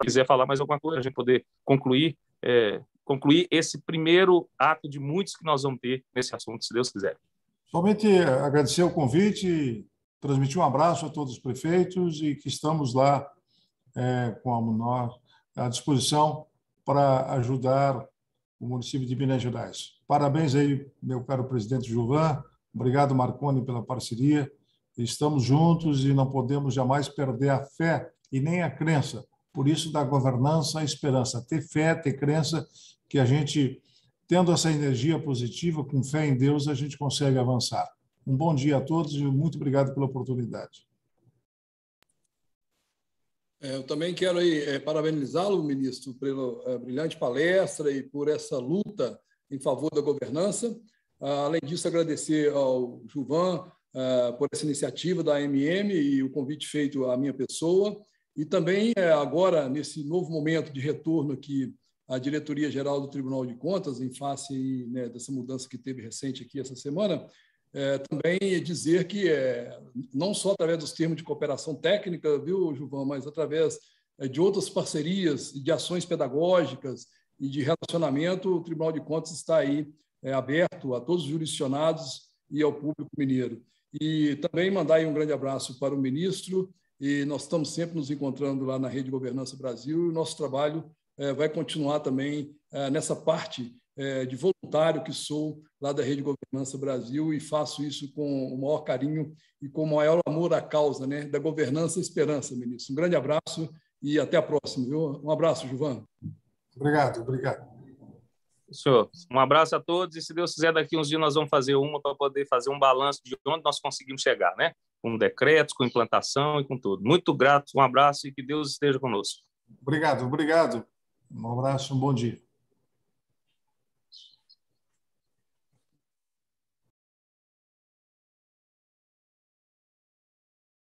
Se quiser falar mais alguma coisa, a gente poder concluir esse primeiro ato de muitos que nós vamos ter nesse assunto, se Deus quiser. Somente agradecer o convite, transmitir um abraço a todos os prefeitos e que estamos lá com a Minor à disposição para ajudar o município de Minas Gerais. Parabéns aí, meu caro presidente Gilvan. Obrigado, Marconi, pela parceria. Estamos juntos e não podemos jamais perder a fé e nem a crença. Por isso, da governança, a esperança. Ter fé, ter crença, que a gente, tendo essa energia positiva, com fé em Deus, a gente consegue avançar. Um bom dia a todos e muito obrigado pela oportunidade. Eu também quero aí parabenizá-lo, ministro, pela brilhante palestra e por essa luta em favor da governança. Além disso, agradecer ao Gilvan por essa iniciativa da AMM e o convite feito à minha pessoa. E também, agora, nesse novo momento de retorno aqui à Diretoria-Geral do Tribunal de Contas, em face dessa mudança que teve recente aqui essa semana, também dizer que não só através dos termos de cooperação técnica, viu, Gilvan, mas através de outras parcerias, de ações pedagógicas e de relacionamento, o Tribunal de Contas está aí aberto a todos os jurisdicionados e ao público mineiro. E também mandar aí um grande abraço para o ministro, e nós estamos sempre nos encontrando lá na Rede Governança Brasil, e o nosso trabalho vai continuar também nessa parte de voluntário que sou lá da Rede Governança Brasil, e faço isso com o maior carinho e com o maior amor à causa, né, da governança e esperança, ministro. Um grande abraço e até a próxima. Viu? Um abraço, Gilvan. Obrigado. Senhor, um abraço a todos, e se Deus quiser, daqui uns dias nós vamos fazer uma para poder fazer um balanço de onde nós conseguimos chegar, né? Com decretos, com implantação e com tudo. Muito grato, um abraço e que Deus esteja conosco. Obrigado. Um abraço, um bom dia.